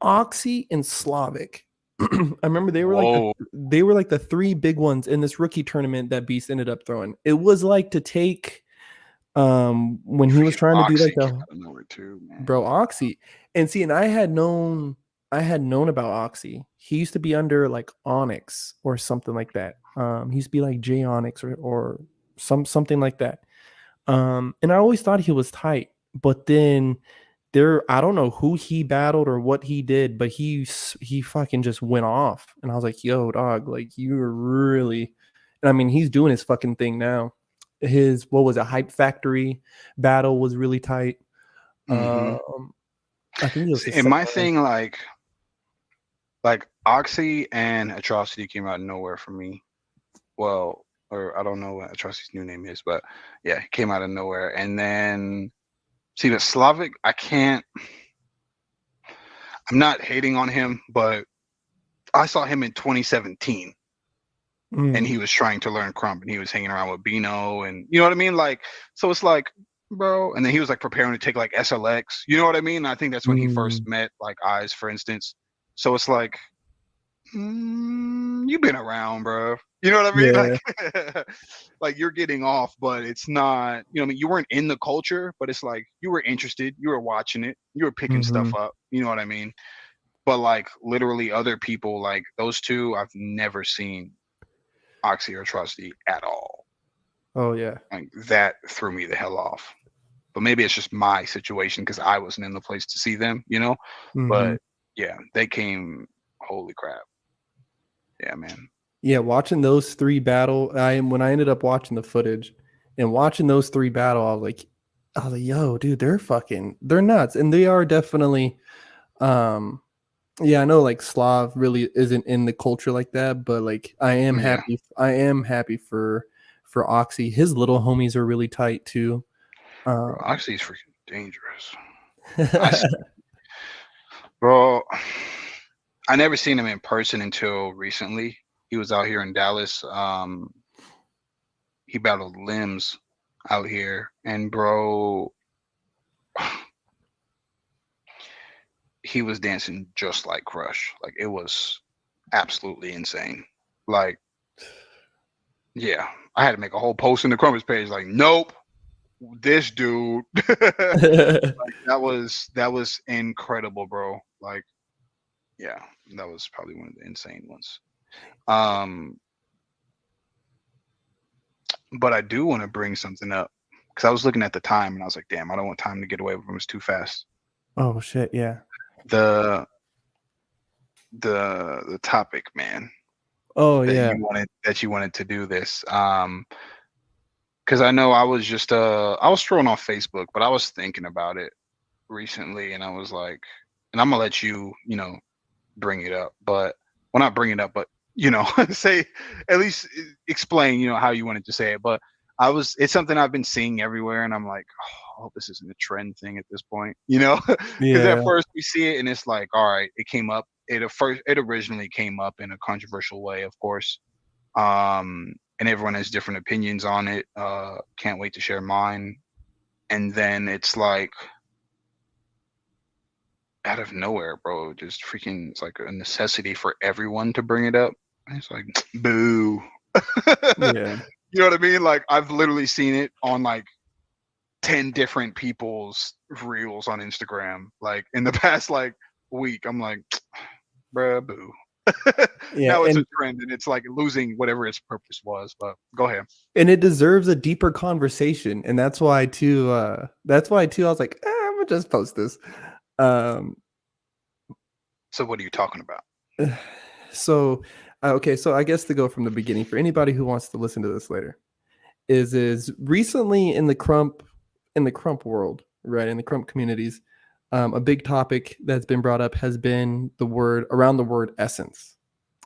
Oxy, and Slavic. I remember Whoa. they were like the 3 big ones in this rookie tournament that Beast ended up throwing. It was like to take when he was Freaking trying to do like Oxy came the out of nowhere too, man. bro Oxy. And see, and I had known about Oxy. He used to be under like Onyx or something like that. He used to be like J Onyx or something like that. And I always thought he was tight, but then I don't know who he battled or what he did, but he fucking just went off, and I was like, "Yo, dog, like you're really," and I mean, he's doing his fucking thing now. His what was it, Hype Factory battle was really tight. Hmm. Um, I think it was his And second my round. thing, like Oxy and Atrocity came out of nowhere for me. Well, or I don't know what Atrocity's new name is, but yeah, it came out of nowhere. And then see the Slavic, I'm not hating on him, but I saw him in 2017 and Mm, he was trying to learn krump and he was hanging around with Bino and you know what I mean? Like, so it's like, bro, and then he was like preparing to take like SLX, you know what I mean? I think that's when he first mm, met like Eyes, for instance. So it's like, you've been around, bro. You know what I mean? yeah. Like, like you're getting off, but it's not. You know, what I mean, you weren't in the culture, but it's like you were interested. You were watching it. You were picking stuff Hmm. up. You know what I mean? But like literally, other people like those two, I've never seen Oxy or Trusty at all. Oh yeah. Like that threw me the hell off. But maybe it's just my situation because I wasn't in the place to see them. You know, Hmm. but yeah, they came. Holy crap! Yeah, man. Yeah, watching those 3 battle, when I ended up watching the footage and watching those 3 battle, I was like, yo, dude, they're nuts. And they are definitely um yeah, I know like Slav really isn't in the culture like that, but like Yeah. I am happy for Oxy. His little homies are really tight too. Bro, Um Oxy's freaking dangerous. I, s- bro, I never seen him in person until recently. He was out here in Dallas. He battled Limbs out here, and bro, he was dancing just like Crush. Like it was absolutely insane. Like, yeah, I had to make a whole post in the Crumpets page. Like, nope, this dude. Like that was incredible, bro. Like, yeah, that was probably one of the insane ones. Um, but I do want to bring something up because I was looking at the time and I was like, damn, I don't want time to get away from us too fast. Oh shit, yeah. The the topic, man, Oh yeah. that you wanted to do this. Because I know I was scrolling off Facebook, but I was thinking about it recently and I was like, and I'm gonna let you, bring it up, but well not bring it up, but say at least explain, how you wanted to say it. But it's something I've been seeing everywhere and I'm like, oh, I hope this isn't a trend thing at this point, because at Yeah. first we see it and it's like, all right, it came up. It originally came up in a controversial way, of course. And everyone has different opinions on it. Can't wait to share mine. and then it's like out of nowhere, bro, just freaking, it's like a necessity for everyone to bring it up. And it's like, boo. Yeah. You know what I mean? Like, I've literally seen it on like 10 different people's reels on Instagram, like in the past like week. I'm like, bruh, boo. Yeah, Now it's a and trend and it's like losing whatever its purpose was. But go ahead. it deserves a deeper conversation, and that's why too. I was like, I'm gonna just post this. Um, So what are you talking about? so okay, so I guess to go from the beginning for anybody who wants to listen to this later is recently in the krump world, right, in the krump communities, a big topic that's been brought up has been the word essence,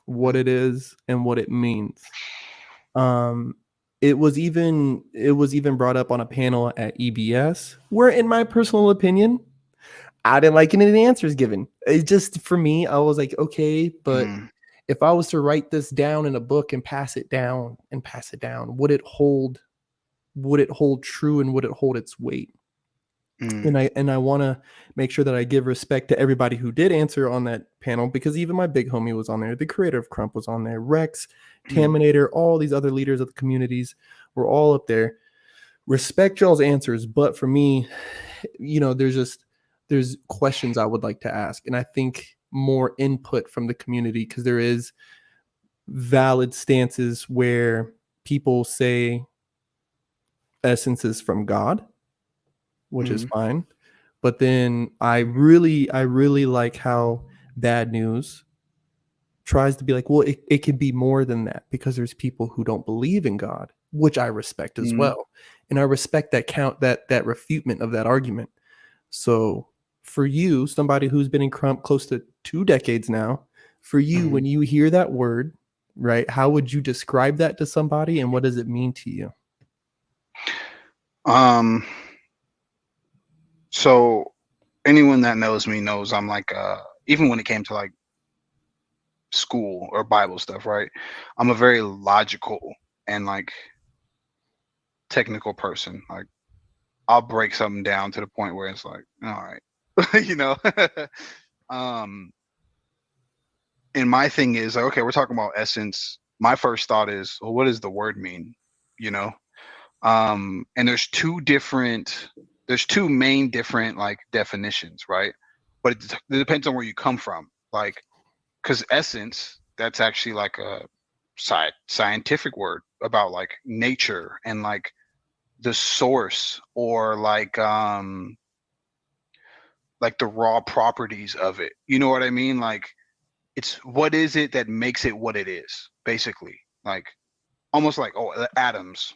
what it is and what it means. Um, it was even brought up on a panel at EBS, where, in my personal opinion, I didn't like any of the answers given. It just, for me, I was like, okay, but Mm, if I was to write this down in a book and pass it down, would it hold true, and would it hold its weight? mm, And I want to make sure that I give respect to everybody who did answer on that panel, because even my big homie was on there, the creator of Crump was on there, Rex, mm, Taminator, all these other leaders of the communities were all up there. Respect y'all's answers, but for me, there's questions I would like to ask, and I think more input from the community, because there is valid stances where people say essence is from God, which is mm, fine. But then I really like how Bad News tries to be like, well, it can be more than that, because there's people who don't believe in God, which I respect as mm, well. And I respect that refutement of that argument. So for you, somebody who's been in Crump close to 2 decades now, for you, mm. when you hear that word, right, how would you describe that to somebody, and what does it mean to you? Um, so anyone that knows me knows I'm like, even when it came to like school or Bible stuff, right? I'm a very logical and like technical person. Like, I'll break something down to the point where it's like, all right, you know. um, and my thing is like, okay, we're talking about essence. My first thought is, well, what does the word mean? You know, and there's two main different like definitions, right? But it depends on where you come from. Like, because essence, that's actually like a scientific word about like nature and like the source, or like the raw properties of it. You know what I mean? Like, it's what is it that makes it what it is, basically. Like, almost like, oh, the atoms,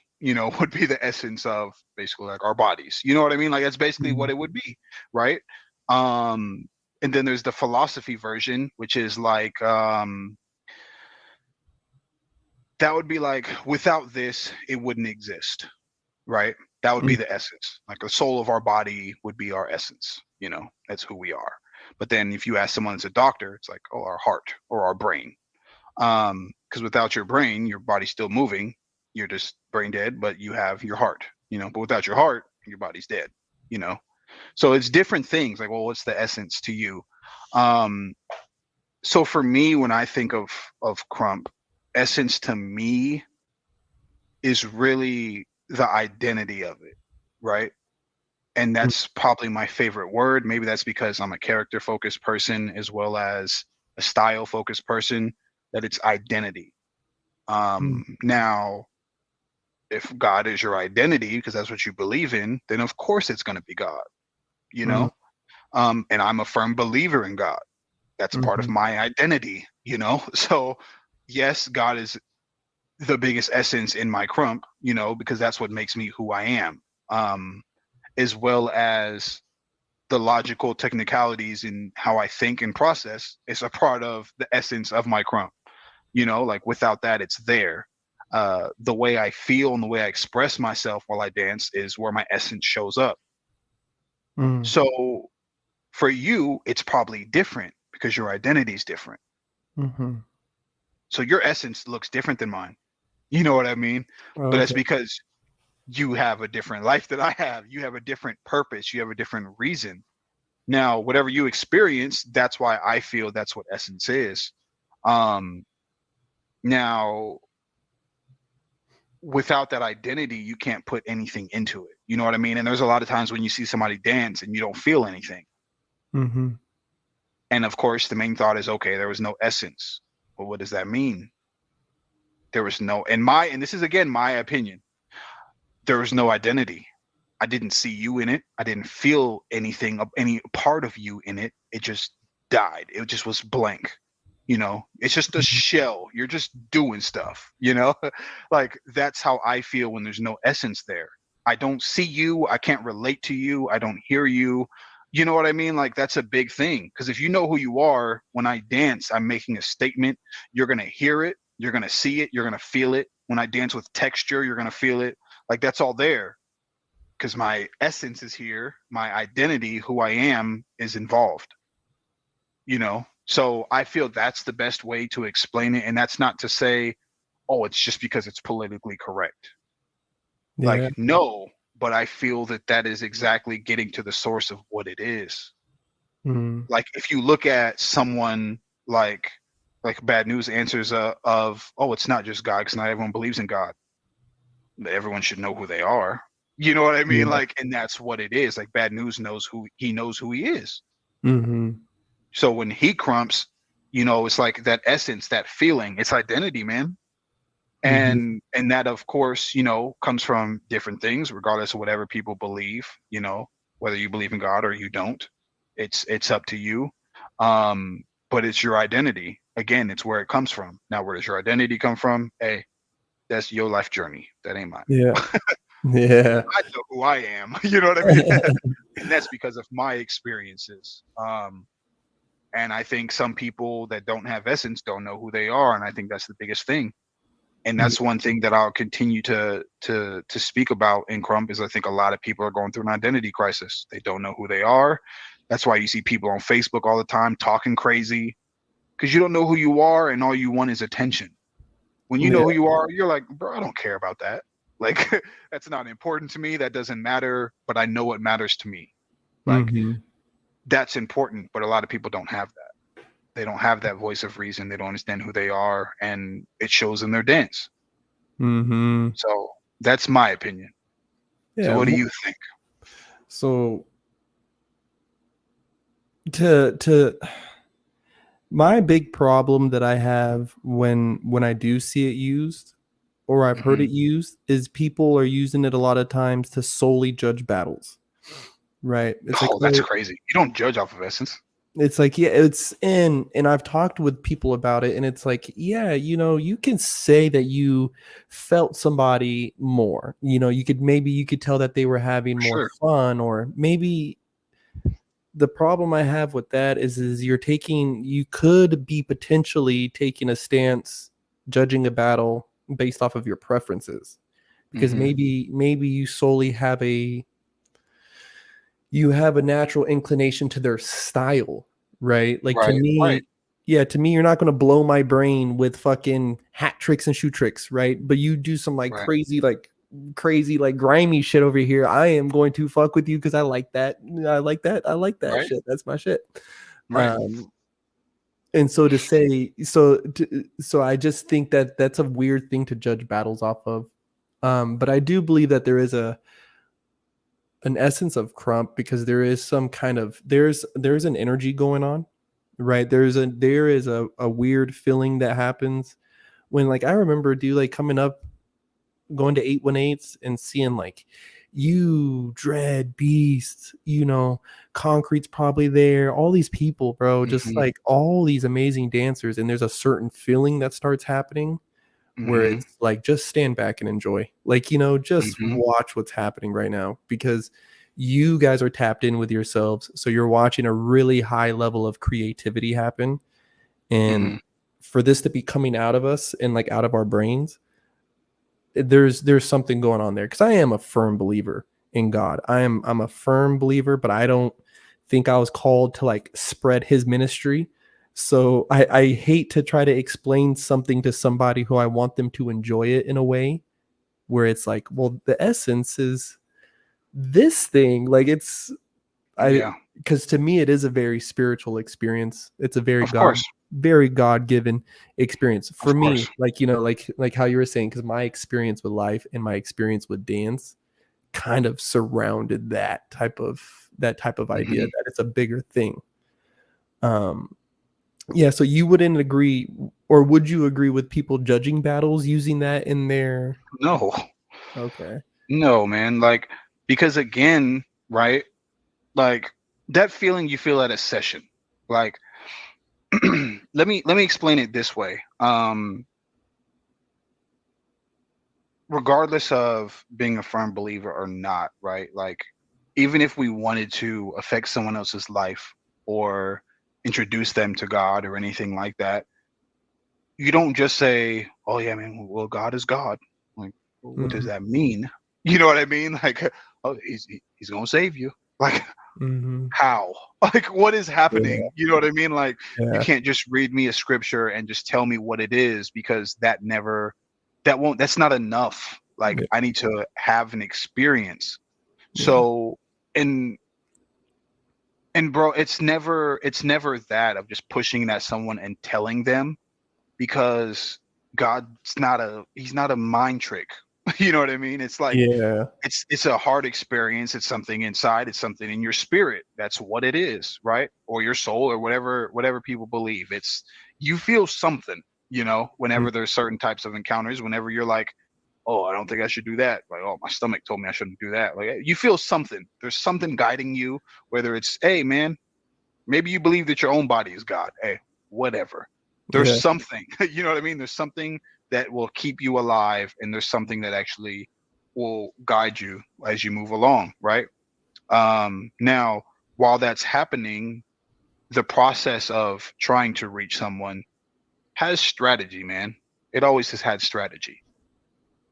would be the essence of basically like our bodies. You know what I mean? Like, that's basically what Mhm. it would be, right? um and then there's the philosophy version, which is like, that would be like, without this it wouldn't exist, right? That would be Mm, the essence. Like, the soul of our body would be our essence. That's who we are. But then if you ask someone that's a doctor, it's like, oh, our heart or our brain. Because without your brain, your body's still moving. You're just brain dead, but you have your heart. But without your heart, your body's dead. You know. So it's different things. Like, well, what's the essence to you? Um, so for me, when I think of Crump, essence to me is really the identity of it, right? And mm, that's probably my favorite word. Maybe that's because I'm a character focused person as well as a style focused person, that it's identity. mm, Now, if God is your identity, because that's what you believe in, then of course it's going to be God, you mm, know? And I'm a firm believer in God. That's part of mhm, my identity, you know? So, yes, God is the biggest essence in my crump, because that's what makes me who I am. Um, as well as the logical technicalities in how I think and process is a part of the essence of my crump. Like, without that, it's there. The way I feel and the way I express myself while I dance is where my essence shows up. mm, So for you, it's probably different because your identity is different. mhm. So your essence looks different than mine. You know what I mean? But that's Okay. because you have a different life than I have. You have a different purpose. You have a different reason. Now, whatever you experience, that's why I feel that's what essence is. Now, without that identity, you can't put anything into it. You know what I mean? And there's a lot of times when you see somebody dance and you don't feel anything. Mm-hmm. And of course, the main thought is, okay, there was no essence. Well, what does that mean? There was no, and this is again my opinion, there was no identity. I didn't see you in it. I didn't feel anything, any part of you in it. It just died. It just was blank. You know, it's just a shell. You're just doing stuff, you know? Like, that's how I feel when there's no essence there. I don't see you. I can't relate to you. I don't hear you. You know what I mean? Like, that's a big thing. Because if you know who you are, when I dance, I'm making a statement. You're going to hear it. You're going to see it. You're going to feel it. When I dance with texture, you're going to feel it. Like, that's all there. Because my essence is here. My identity, who I am, is involved. You know? So I feel that's the best way to explain it. And that's not to say, oh, it's just because it's politically correct. Yeah. Like, no, but I feel that that is exactly getting to the source of what it is. Mm. Like, if you look at someone like Bad News answers of, oh, it's not just God, because not everyone believes in God. Everyone should know who they are. You know what I mean? Yeah. Like, and that's what it is. Like, Bad News knows who he is. Mm-hmm. So when he crumps, you know, it's like that essence, that feeling, it's identity, man. And that, of course, you know, comes from different things, regardless of whatever people believe, you know, whether you believe in God or you don't. It's up to you. But it's your identity. Again, it's where it comes from. Now, where does your identity come from? Hey, that's your life journey. That ain't mine. Yeah. Yeah. I know who I am. You know what I mean? And that's because of my experiences. And I think some people that don't have essence don't know who they are. And I think that's the biggest thing. And that's one thing that I'll continue to speak about in Krump is I think a lot of people are going through an identity crisis. They don't know who they are. That's why you see people on Facebook all the time talking crazy, because you don't know who you are and all you want is attention. When you know who you are, you're like, bro, I don't care about that. Like, that's not important to me. That doesn't matter, but I know what matters to me. Like, that's important, but a lot of people don't have that. They don't have that voice of reason. They don't understand who they are, and it shows in their dance. So that's my opinion. Yeah. So what do you think? So to my big problem that I have when I do see it used, or I've heard it used, is people are using it a lot of times to solely judge battles. Right. It's like, that's crazy. You don't judge off of essence. It's like, yeah, it's in, and I've talked with people about it, and it's like, yeah, you know, you can say that you felt somebody more, you know, you could tell that they were having more fun, or maybe the problem I have with that is you could be potentially taking a stance, judging a battle based off of your preferences, because maybe you solely have a natural inclination to their style, right? Like, to me, you're not going to blow my brain with fucking hat tricks and shoe tricks, right? But you do some crazy, grimy shit over here. I am going to fuck with you because I like that. I like that shit. That's my shit. And so to say, so I just think that that's a weird thing to judge battles off of. But I do believe that there is an essence of Krump, because there is some kind of there's an energy going on, right? There is a weird feeling that happens when, like, I remember coming up, going to 818s and seeing like you, Dread, Beast, you know, Concrete's probably there, all these people, bro, just like all these amazing dancers, and there's a certain feeling that starts happening where it's like, just stand back and enjoy, like, you know, just watch what's happening right now, because you guys are tapped in with yourselves, so you're watching a really high level of creativity happen, and for this to be coming out of us and like out of our brains, there's something going on there, because I am a firm believer in God. I'm a firm believer, but I don't think I was called to like spread his ministry. So I hate to try to explain something to somebody who I want them to enjoy it in a way where it's like, well, the essence is this thing. Like it's, because to me, it is a very spiritual experience. It's a very God-given experience for me. Like, you know, like how you were saying, because my experience with life and my experience with dance kind of surrounded that type of idea that it's a bigger thing. Yeah, so you wouldn't agree, or would you agree with people judging battles using that in their? No. Okay. No, man. Like, because again, right? Like that feeling you feel at a session. Like, let me explain it this way. Regardless of being a firm believer or not, right? Like, even if we wanted to affect someone else's life or introduce them to God or anything like that, you don't just say, "Oh yeah, man, well, God is God." Like, well, what does that mean? You know what I mean? Like, oh, he's gonna save you. Like, how? Like, what is happening? You know what I mean? Like, you can't just read me a scripture and just tell me what it is, because that's not enough. Like, I need to have an experience. So, and bro, it's never that of just pushing it at someone and telling them, because he's not a mind trick. You know what I mean? It's like, it's a hard experience. It's something inside. It's something in your spirit. That's what it is, right? Or your soul, or whatever people believe. It's, you feel something, you know, whenever there's certain types of encounters, whenever you're like, oh, I don't think I should do that. Like, oh, my stomach told me I shouldn't do that. Like, you feel something. There's something guiding you, whether it's, hey, man, maybe you believe that your own body is God. Hey, whatever. There's something, you know what I mean? There's something that will keep you alive, and there's something that actually will guide you as you move along, right? Now, while that's happening, the process of trying to reach someone has strategy, man. It always has had strategy,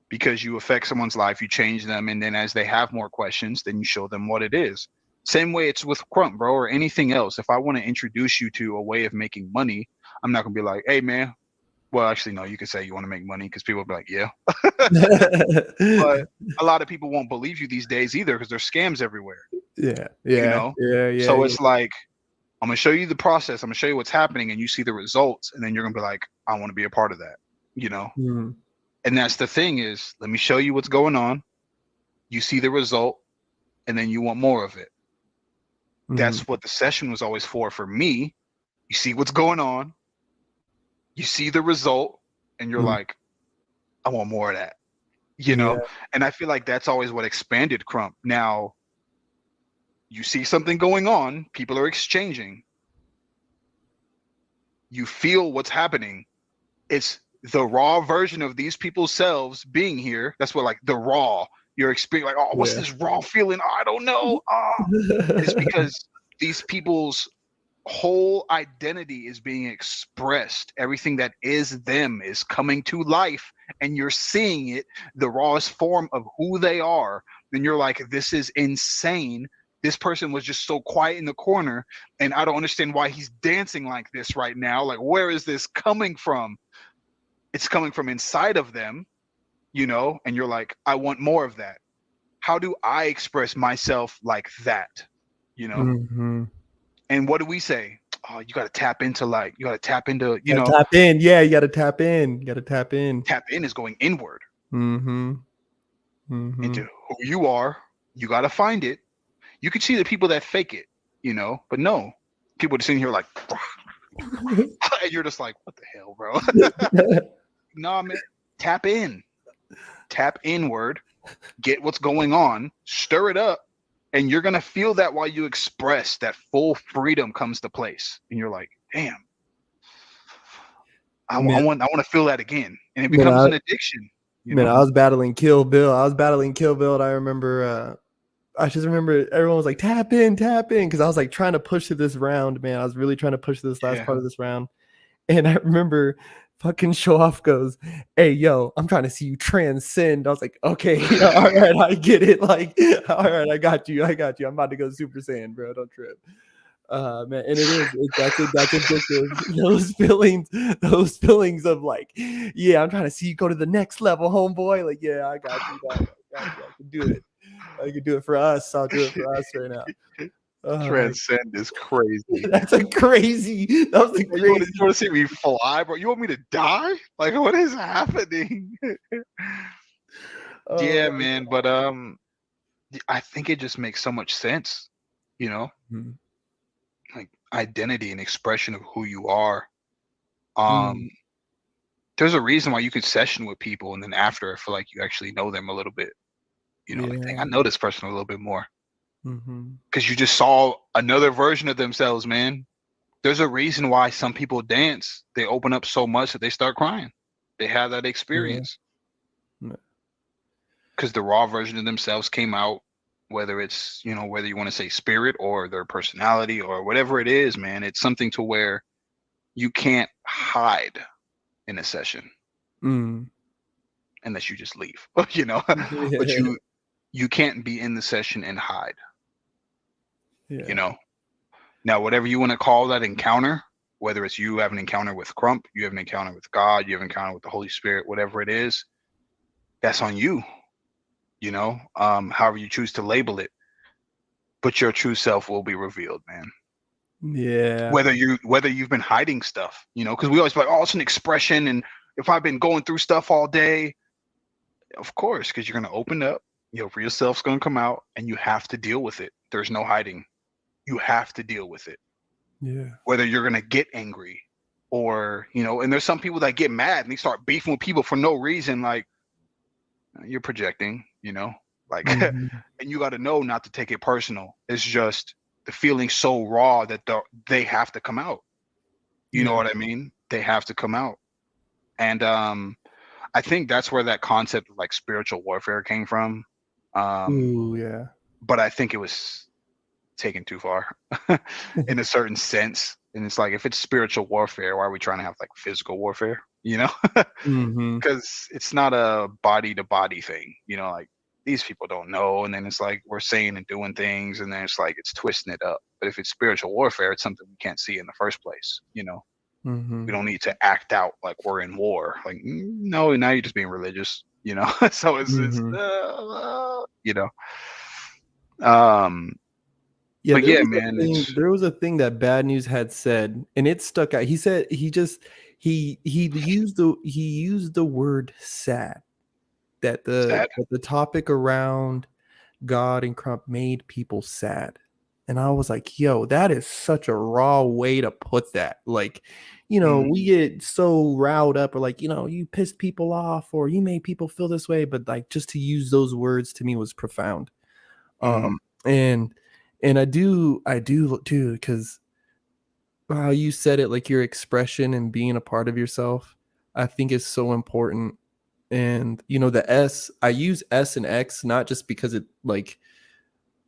because you affect someone's life, you change them, and then as they have more questions, then you show them what it is. Same way it's with krump, bro, or anything else. If I want to introduce you to a way of making money, I'm not gonna be like, hey, man. Well, actually, no, you could say you want to make money, because people will be like, yeah. But a lot of people won't believe you these days either, because there's scams everywhere. You know? So it's like, I'm going to show you the process. I'm going to show you what's happening, and you see the results. And then you're going to be like, I want to be a part of that, you know? And that's the thing is, let me show you what's going on. You see the result, and then you want more of it. That's what the session was always for me. You see what's going on. You see the result, and you're like, I want more of that, you know? And I feel like that's always what expanded krump. Now, you see something going on, people are exchanging. You feel what's happening. It's the raw version of these people's selves being here. That's what, like, the raw, your experience, like, oh, what's this raw feeling? Oh, I don't know. It's because these people's whole identity is being expressed. Everything that is them is coming to life, and you're seeing it, the rawest form of who they are. And you're like, this is insane. This person was just so quiet in the corner, and I don't understand why he's dancing like this right now. Like, where is this coming from? It's coming from inside of them, you know? And you're like, I want more of that. How do I express myself like that? You know? And what do we say? Oh, you got to tap into, you know. Tap in. Yeah, you got to tap in. You got to tap in. Tap in is going inward. Into who you are. You got to find it. You can see the people that fake it, you know, but no. People just sitting here like, and you're just like, what the hell, bro? Nah, man. Tap in. Tap inward. Get what's going on. Stir it up. And you're going to feel that while you express, that full freedom comes to place. And you're like, damn, I want to feel that again. And it becomes an addiction. I was battling Kill Bill. And I remember, I just remember everyone was like, tap in. Because I was like trying to push to this round, man. I was really trying to push to this last part of this round. And I remember fucking Show Off goes, hey, yo, I'm trying to see you transcend. I was like, okay, all right, I get it. Like, all right, I got you. I'm about to go Super Saiyan, bro. Don't trip. Man, and that's addictive. Those feelings of like, yeah, I'm trying to see you go to the next level, homeboy. Like, yeah, I got you, dog. I got you. I can do it. I can do it for us. I'll do it for us right now. Oh my, Transcend is crazy. that was a You crazy. want to see me fly, bro? You want me to die? Like, what is happening? Oh Yeah, my man. But I think it just makes so much sense. You know, God. like identity and expression of who you are. Mm, There's a reason why you could session with people, and then after, I feel like you actually know them a little bit. You know, like, dang, I yeah. know this person a little bit more Mm-hmm. because you just saw another version of themselves, man. There's a reason why some people dance. They open up so much that they start crying. They have that Yeah. experience Yeah. because the raw version of themselves came out. Whether it's, you know, whether you want to say spirit or their personality or whatever it is, man, it's something to where you can't hide in a session Mm. unless you just leave, you know. But Yeah. you can't be in the session and hide, you Yeah. know. Now, whatever you want to call that encounter, whether it's you have an encounter with Krump, you have an encounter with God, you have an encounter with the Holy Spirit, whatever it is, that's on you, you know. However you choose to label it, but your true self will be revealed, man. Yeah. Whether you've been hiding stuff, you know, because we always like, oh, it's an expression, and if I've been going through stuff all day, of course, because you're gonna open up, your real self's gonna come out, and you have to deal with it. There's no hiding. You have to deal with it. Yeah. Whether you're gonna get angry or, you know, and there's some people that get mad and they start beefing with people for no reason, like you're projecting, you know, like Mhm. and you got to know not to take it personal. It's just the feeling so raw that they have to come out. You know Yeah. what I mean? They have to come out. And I think that's where that concept of like spiritual warfare came from. Um, Ooh, yeah. but I think it was taken too far in a certain sense. And it's like, if it's spiritual warfare, why are we trying to have like physical warfare? You know, Mhm. because it's not a body to body thing. You know, like these people don't know, and then it's like we're saying and doing things, and then it's like it's twisting it up. But if it's spiritual warfare, it's something we can't see in the first place. You know, we Mhm. don't need to act out like we're in war. Like, no, now you're just being religious. You know, so it's Mhm. you know, um, Yeah, but yeah, man, it's there was a thing that Bad News had said, and it stuck out. He said he used the word sad, that sad. the topic around God and Crump made people sad. And I was like, yo, that is such a raw way to put that. Like, you know, Mm, we get so riled up, or like, you know, you pissed people off or you made people feel this way, but like just to use those words to me was profound. mm, And I do too, because how you said it, like your expression and being a part of yourself, I think is so important. And you know, the S, I use S and X not just because it like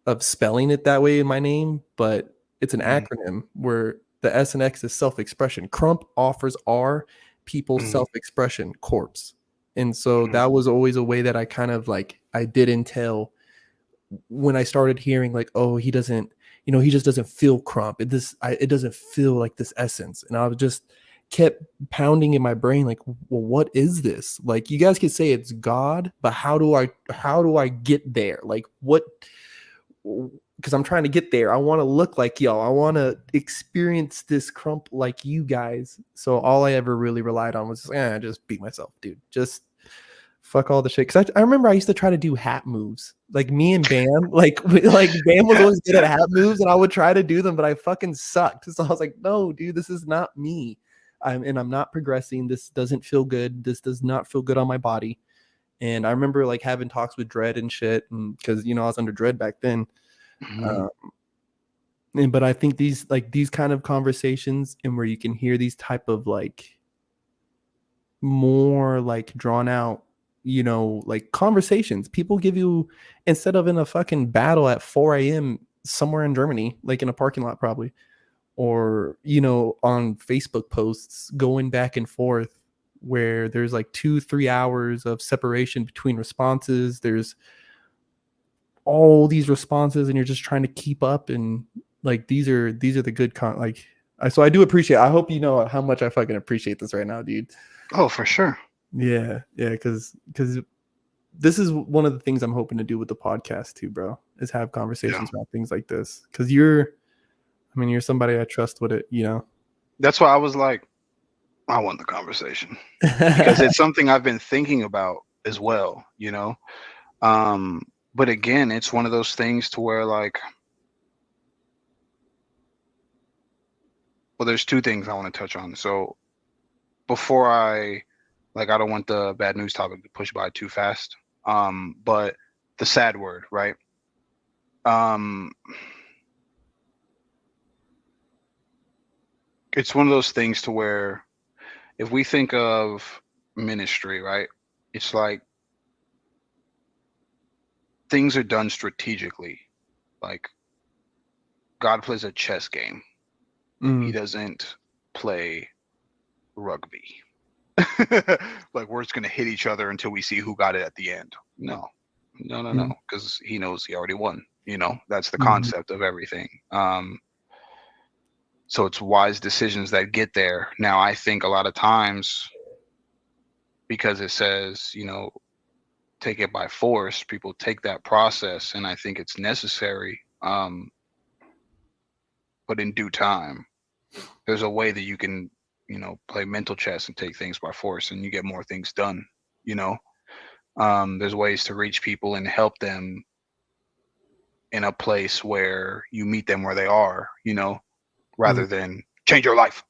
of spelling it that way in my name, but it's an mm, acronym where the S and X is self-expression. Crump offers our people mm, self-expression corpse. And so mm, that was always a way that I kind of like I did entail when I started hearing like, oh, he doesn't, you know, he just doesn't feel Crump. It doesn't feel like this essence. And I was just kept pounding in my brain like, well, what is this? Like, you guys could say it's God, but how do I get there? Like, what? Because I'm trying to get there. I want to look like y'all. I want to experience this Crump like you guys. So all I ever really relied on was just beat myself, dude. Just fuck all the shit. Because I remember I used to try to do hat moves. Like me and Bam, like Bam was always good at hat moves, and I would try to do them, but I fucking sucked. So I was like, no, dude, this is not me. I'm not progressing. This doesn't feel good. This does not feel good on my body. And I remember like having talks with Dread and shit, and because you know I was under Dread back then. mm, Uh, but I think these kind of conversations, and where you can hear these type of like more like drawn out, you know, like conversations people give you instead of in a fucking battle at 4 a.m. somewhere in Germany, like in a parking lot probably, or you know, on Facebook posts going back and forth where there's like 2-3 hours of separation between responses. There's all these responses and you're just trying to keep up, and like these are the good so I do appreciate. I hope you know how much I fucking appreciate this right now, dude. Oh, for sure. Yeah, because this is one of the things I'm hoping to do with the podcast too, bro. Is have conversations about things like this. Because you're somebody I trust with it, you know. That's why I was like, I want the conversation because it's something I've been thinking about as well, you know. But again, it's one of those things to where like, well, there's two things I want to touch on. So before I don't want the bad news topic to push by too fast. But the sad word, right? It's one of those things to where if we think of ministry, right? It's like things are done strategically. Like God plays a chess game. He doesn't play rugby. Like we're just gonna hit each other until we see who got it at the end. No, because he knows he already won. You know, that's the concept of everything. So it's wise decisions that get there. Now, I think a lot of times, because it says, you know, take it by force, people take that process, and I think it's necessary. But in due time, there's a way that you can, you know, play mental chess and take things by force, and you get more things done. You know, there's ways to reach people and help them in a place where you meet them where they are. You know, rather than change your life.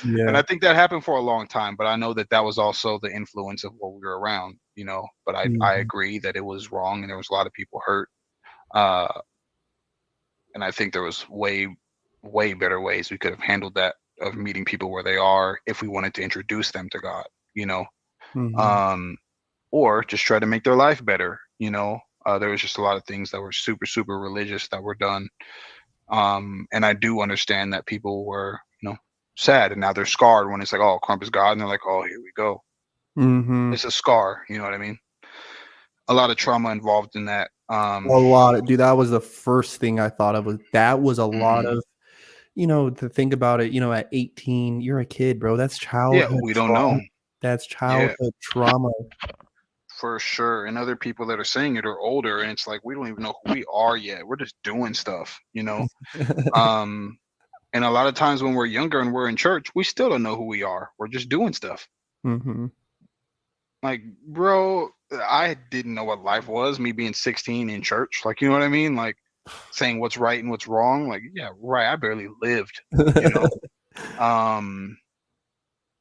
And I think that happened for a long time, but I know that was also the influence of what we were around, you know, but I agree that it was wrong and there was a lot of people hurt. And I think there was way better ways we could have handled that, of meeting people where they are if we wanted to introduce them to God, you know, or just try to make their life better. You know, there was just a lot of things that were super, super religious that were done. And I do understand that people were, you know, sad, and now they're scarred when it's like, oh, krump is God, and they're like, oh, here we go. It's a scar, you know what I mean? A lot of trauma involved in that. A lot of, dude, that was the first thing I thought of. That was a lot of, you know, to think about it, you know, at 18, you're a kid, bro. That's childhood. Yeah, we don't know. That's childhood trauma. For sure. And other people that are saying it are older, and it's like, we don't even know who we are yet. We're just doing stuff, you know? And a lot of times when we're younger and we're in church, we still don't know who we are. We're just doing stuff. Like, bro, I didn't know what life was, me being 16 in church. Like, you know what I mean? Like, saying what's right and what's wrong. Like, yeah, right. I barely lived, you know?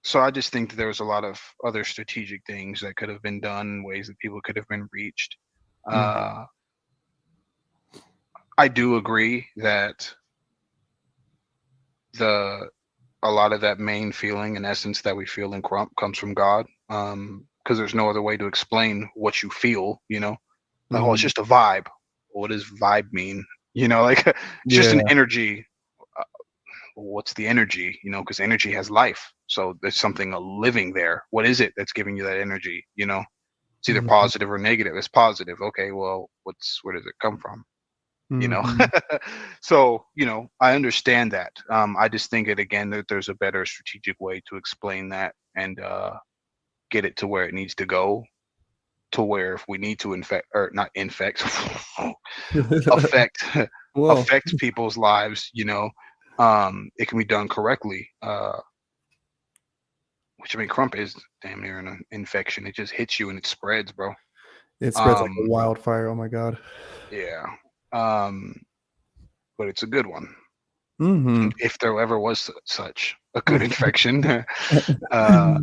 So I just think that there was a lot of other strategic things that could have been done, ways that people could have been reached. I do agree that a lot of that main feeling and essence that we feel in krump comes from God, because there's no other way to explain what you feel, you know? Like, oh, it's just a vibe. What does vibe mean? You know, like it's just an energy. What's the energy? You know, because energy has life. So there's something living there. What is it that's giving you that energy? You know, it's either positive or negative. It's positive. Okay, well, where does it come from? You know, so, you know, I understand that. I just think that, again, that there's a better strategic way to explain that and get it to where it needs to go, to where if we need to affect people's lives, you know, it can be done correctly. Which, I mean, krump is damn near an infection. It just hits you and it spreads, bro. It spreads like a wildfire. Oh my God. Yeah. But it's a good one. If there ever was such a good infection. Oh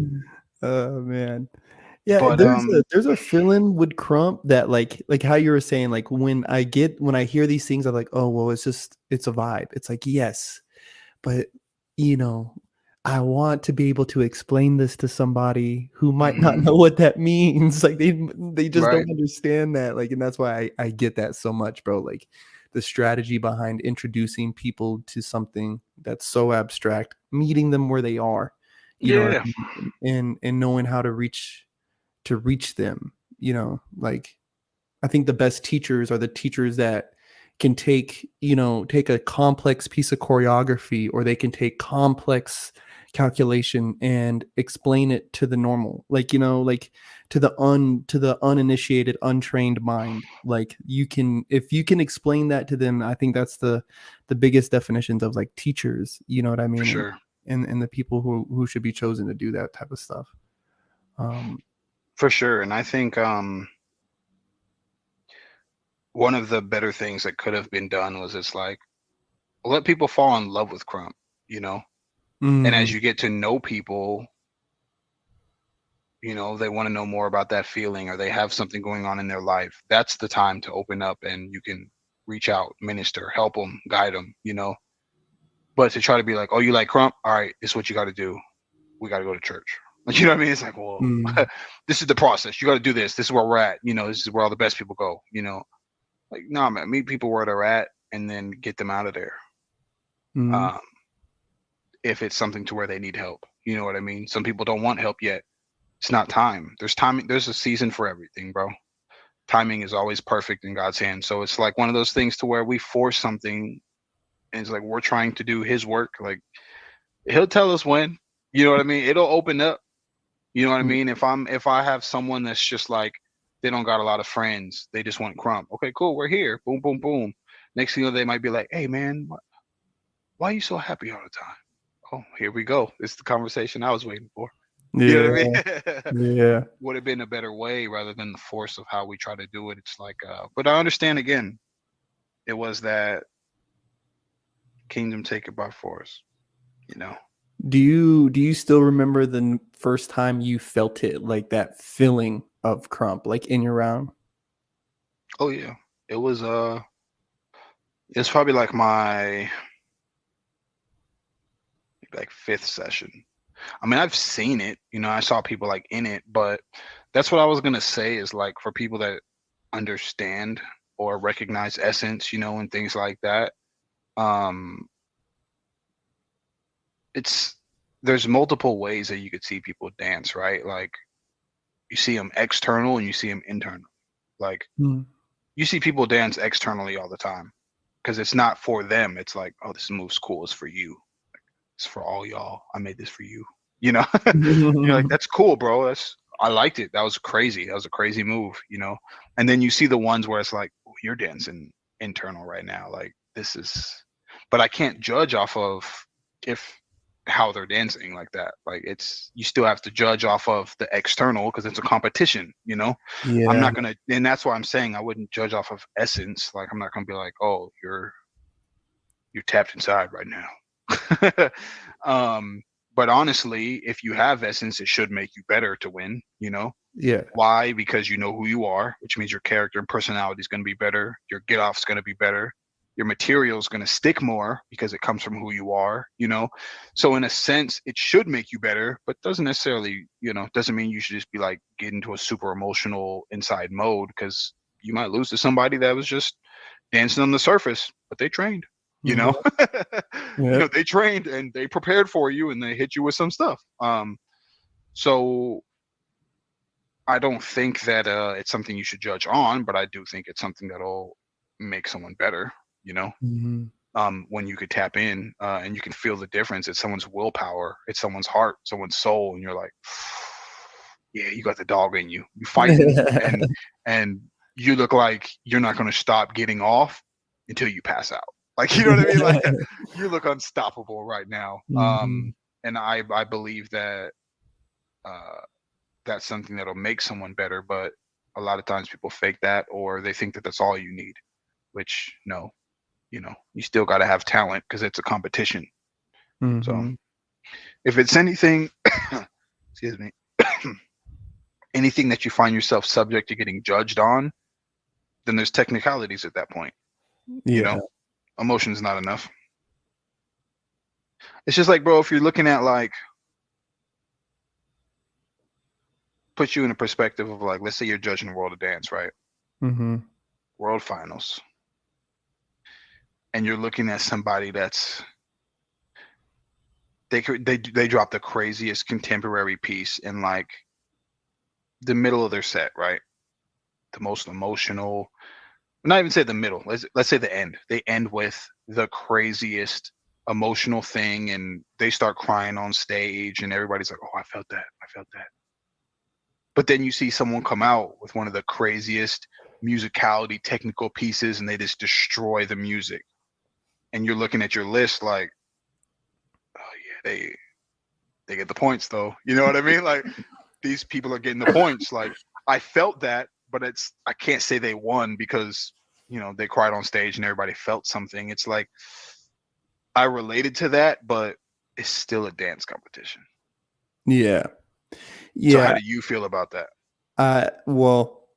man. Yeah, but, there's a feeling with krump that like how you were saying, like when I hear these things, I'm like, oh well, it's a vibe. It's like, yes, but you know, I want to be able to explain this to somebody who might not know what that means. Like they just don't understand that. Like, and that's why I get that so much, bro. Like the strategy behind introducing people to something that's so abstract, meeting them where they are, you know, and knowing how to reach them, you know. Like I think the best teachers are the teachers that can take, take a complex piece of choreography, or they can take complex calculation and explain it to the normal, like, like to the uninitiated, untrained mind. Like, if you can explain that to them, I think that's the biggest definitions of like teachers, you know what I For mean? sure. And the people who should be chosen to do that type of stuff. For sure. And I think one of the better things that could have been done was it's like let people fall in love with Crump, you know? And as mm, you get to know people, they want to know more about that feeling or they have something going on in their life. That's the time to open up and you can reach out, minister, help them, guide them. But to try to be like, oh, you like Crump? All right, this is what you got to do. We got to go to church. Like, you know what I mean? It's like, well, mm, this is the process. You got to do this. This is where we're at. This is where all the best people go. Like, no, man, meet people where they're at and then get them out of there. mm, Um, if it's something to where they need help. You know what I mean? Some people don't want help yet. It's not time. There's timing. There's a season for everything, bro. Timing is always perfect in God's hand. So it's like one of those things to where we force something and it's like we're trying to do his work. Like he'll tell us when, you know what I mean? It'll open up. You know what I mm, mean? If I have someone that's just like they don't got a lot of friends, they just want Crump. Okay, cool, we're here. Boom, boom, boom. Next thing you know, they might be like, hey man, why are you so happy all the time? Oh, here we go. It's the conversation I was waiting for. You know yeah, what I mean? yeah. Would have been a better way rather than the force of how we try to do it. It's like, but I understand again, it was that kingdom take it by force, you know? Do you still remember the first time you felt it, like that feeling of Crump, like in your round? Oh yeah. It was, it's probably like my like fifth session. I mean, I've seen it, I saw people like in it, but that's what I was gonna say is like for people that understand or recognize essence, and things like that. Um, it's there's multiple ways that you could see people dance, right? Like you see them external and you see them internal. Like Mm. you see people dance externally all the time because it's not for them. It's like, oh, this move's cool. It's for you. It's for all y'all. I made this for you. You know, you're like, that's cool, bro. I liked it. That was crazy. That was a crazy move. And then you see the ones where it's like, oh, you're dancing internal right now. Like this is, but I can't judge off of if how they're dancing like that. Like you still have to judge off of the external because it's a competition. I'm Yeah. not gonna, and that's why I'm saying I wouldn't judge off of essence. Like I'm not gonna be like, oh, you're tapped inside right now. But honestly, if you have essence, it should make you better to win. Yeah. Why? Because you know who you are, which means your character and personality is going to be better. Your get off is going to be better. Your material is going to stick more because it comes from who you are. So in a sense, it should make you better, but doesn't necessarily, doesn't mean you should just be like get into a super emotional inside mode because you might lose to somebody that was just dancing on the surface, but they trained. You know, Yep. Yep. they trained and they prepared for you and they hit you with some stuff. So I don't think that it's something you should judge on, but I do think it's something that'll make someone better, you know, Mhm. when you could tap in and you can feel the difference. It's someone's willpower, it's someone's heart, someone's soul, and you're like, yeah, you got the dog in you. You fighting and you look like you're not going to stop getting off until you pass out. Like, you know what I mean? Like you look unstoppable right now. Mhm. And I believe that uh, that's something that'll make someone better. But a lot of times people fake that or they think that that's all you need, which no, you still got to have talent because it's a competition. So Mhm. if it's anything, excuse me, anything that you find yourself subject to getting judged on, then there's technicalities at that point. You Yeah. know, emotion's not enough. It's just like, bro, if you're looking at like, put you in a perspective of like, let's say you're judging World of Dance, right? Mhm. World Finals, and you're looking at somebody that's they drop the craziest contemporary piece in like the middle of their set, right? The most emotional, not even say the middle. Let's say the end. They end with the craziest emotional thing, and they start crying on stage, and everybody's like, "Oh, I felt that. I felt that." But then you see someone come out with one of the craziest musicality technical pieces, and they just destroy the music. And you're looking at your list like, "Oh yeah, they get the points though." You know what I mean? Like these people are getting the points. Like I felt that, but I can't say they won because they cried on stage and everybody felt something. It's like I related to that, but it's still a dance competition. Yeah. So how Yeah. do you feel about that? Well,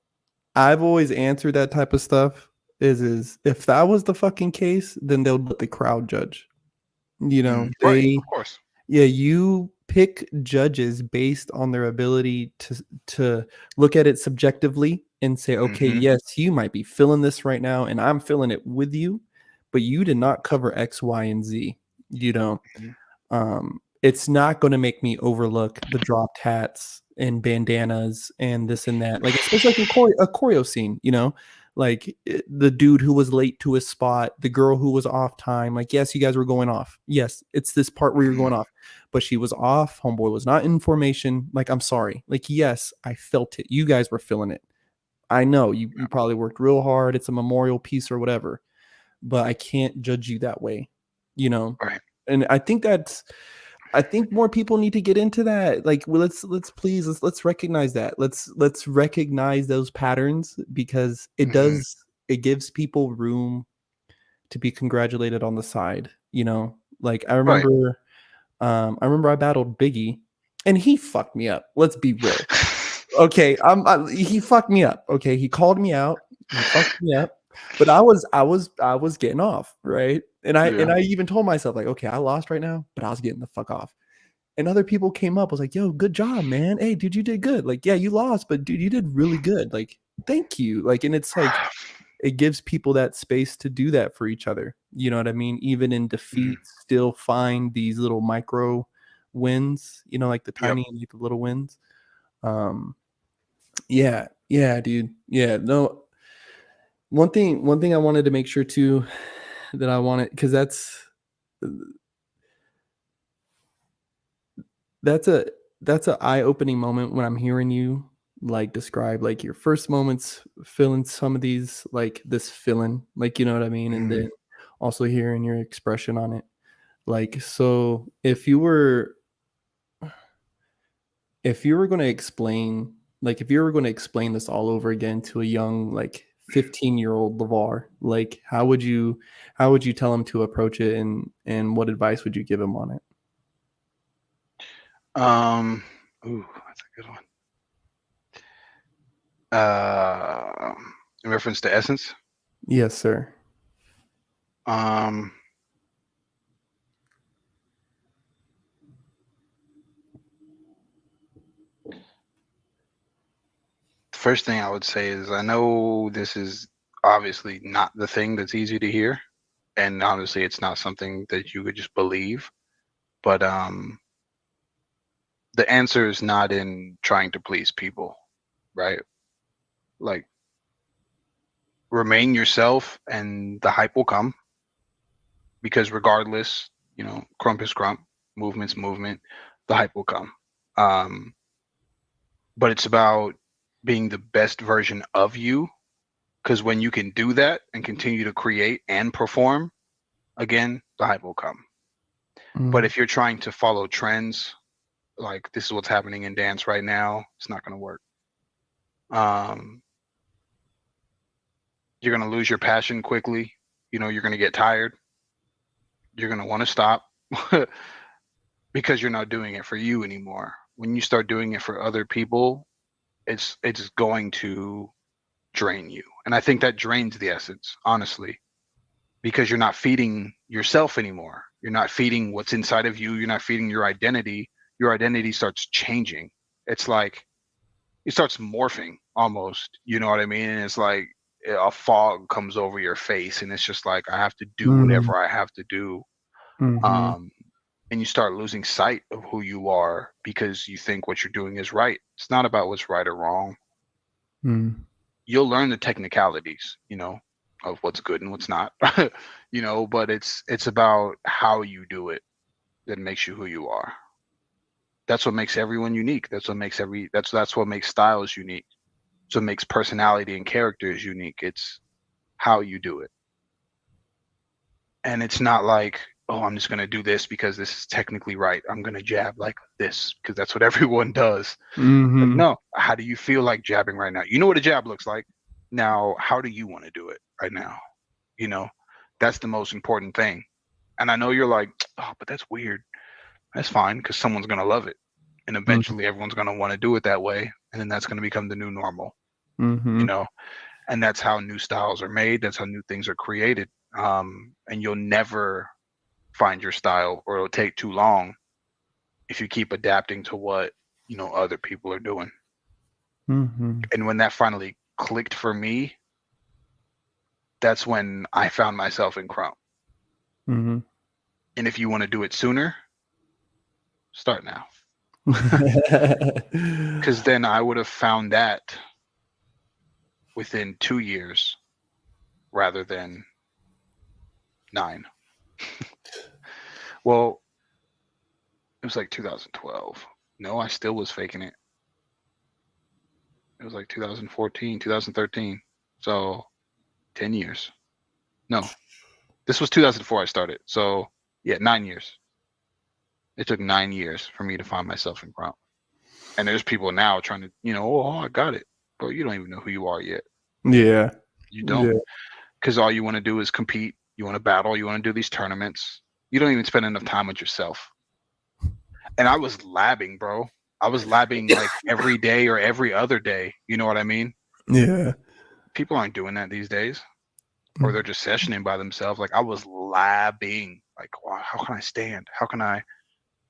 I've always answered that type of stuff is if that was the fucking case, then they'll let the crowd judge. Right, of course. Yeah, you pick judges based on their ability to look at it subjectively and say, okay, yes, you might be feeling this right now, and I'm feeling it with you, but you did not cover X, Y, and Z. It's not going to make me overlook the dropped hats and bandanas and this and that. Like, especially like a choreo scene, like the dude who was late to his spot, the girl who was off time. Like, yes, you guys were going off. Yes, it's this part where you're going off, but she was off. Homeboy was not in formation. Like, I'm sorry. Like, yes, I felt it. You guys were feeling it. I know you probably worked real hard. It's a memorial piece or whatever, but I can't judge you that way, Right. And I think more people need to get into that. Like, well, let's recognize that. Let's recognize those patterns because it gives people room to be congratulated on the side. Like I remember I battled Biggie and he fucked me up. Let's be real. Okay, he fucked me up. Okay, he called me out. He fucked me up. But I was getting off, right? And I even told myself like, okay, I lost right now, but I was getting the fuck off. And other people came up, was like, yo, good job, man. Hey, dude, you did good. Like, yeah, you lost, but dude, you did really good. Like, thank you. Like, and it's like it gives people that space to do that for each other. You know what I mean? Even in defeat, still find these little micro wins, like the tiny like the little wins. Yeah, dude. Yeah, no. One thing I wanted to make sure too that I wanted, because that's a eye-opening moment when I'm hearing you like describe like your first moments feeling some of these, like this feeling, like, you know what I mean? And then also hearing your expression on it. Like, so if you were going to explain, like if you were going to explain this all over again to a young, like 15-year-old LeVarr, like how would you tell him to approach it, and what advice would you give him on it? Ooh, that's a good one. In reference to Essence? Yes, sir. The first thing I would say is I know this is obviously not the thing that's easy to hear, and honestly, it's not something that you could just believe. But the answer is not in trying to please people, right? Like remain yourself, and the hype will come. Because regardless, krump is krump, movement's movement, the hype will come. But it's about being the best version of you. Because when you can do that and continue to create and perform, again, the hype will come. But if you're trying to follow trends, like this is what's happening in dance right now, it's not going to work. You're going to lose your passion quickly. You're going to get tired. You're going to want to stop because you're not doing it for you anymore. When you start doing it for other people, it's going to drain you. And I think that drains the essence, honestly, because you're not feeding yourself anymore. You're not feeding what's inside of you. You're not feeding your identity. Your identity starts changing. It's like it starts morphing almost. You know what I mean? And it's like a fog comes over your face, and it's just like I have to do whatever I have to do. And you start losing sight of who you are because you think what you're doing is right. It's not about what's right or wrong. You'll learn the technicalities, of what's good and what's not. You know, but it's about how you do it that makes you who you are. That's what makes everyone unique. That's what makes that's what makes styles unique. So it makes personality and characters unique. It's how you do it. And it's not like, oh, I'm just gonna do this because this is technically right. I'm gonna jab like this because that's what everyone does. Like, no, how do you feel like jabbing right now? You know what a jab looks like. Now, how do you want to do it right now? You know, that's the most important thing. And I know you're like, oh, but that's weird. That's fine because someone's gonna love it. And eventually everyone's gonna want to do it that way. And then that's gonna become the new normal. You know, and that's how new styles are made. That's how new things are created. And you'll never find your style, or it'll take too long if you keep adapting to what, you know, other people are doing. And when that finally clicked for me, that's when I found myself in krump. And if you want to do it sooner, start now. Because then I would have found that within 2 years rather than 9. Well, it was like 2012. No, I still was faking it. It was like 2014, 2013. So 10 years. No, this was 2004 I started. So yeah, 9 years. It took 9 years for me to find myself in krump. And there's people now trying to, you know, oh, I got it. But you don't even know who you are yet. Yeah. You don't. Because all you want to do is compete. You want to battle. You want to do these tournaments. You don't even spend enough time with yourself. And I was labbing, bro. I was labbing like every day or every other day. You know what I mean? Yeah. People aren't doing that these days. Or they're just sessioning by themselves. Like I was labbing. Like, wow, how can I stand? How can I,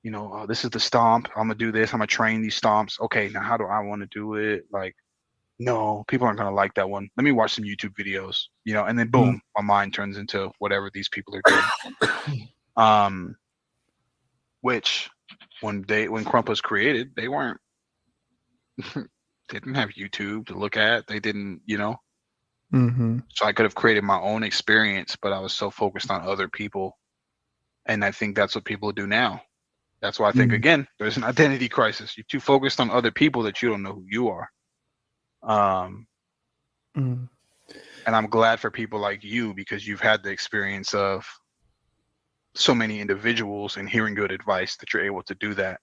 you know, this is the stomp. I'm going to do this. I'm going to train these stomps. Okay, now how do I want to do it? Like, no, people aren't going to like that one. Let me watch some YouTube videos, you know, and then boom, my mind turns into whatever these people are doing. Which when krump was created, they weren't, they didn't have YouTube to look at. They didn't, you know, so I could have created my own experience, but I was so focused on other people. And I think that's what people do now. That's why I think, again, there's an identity crisis. You're too focused on other people that you don't know who you are. And I'm glad for people like you, because you've had the experience of so many individuals and hearing good advice that you're able to do that.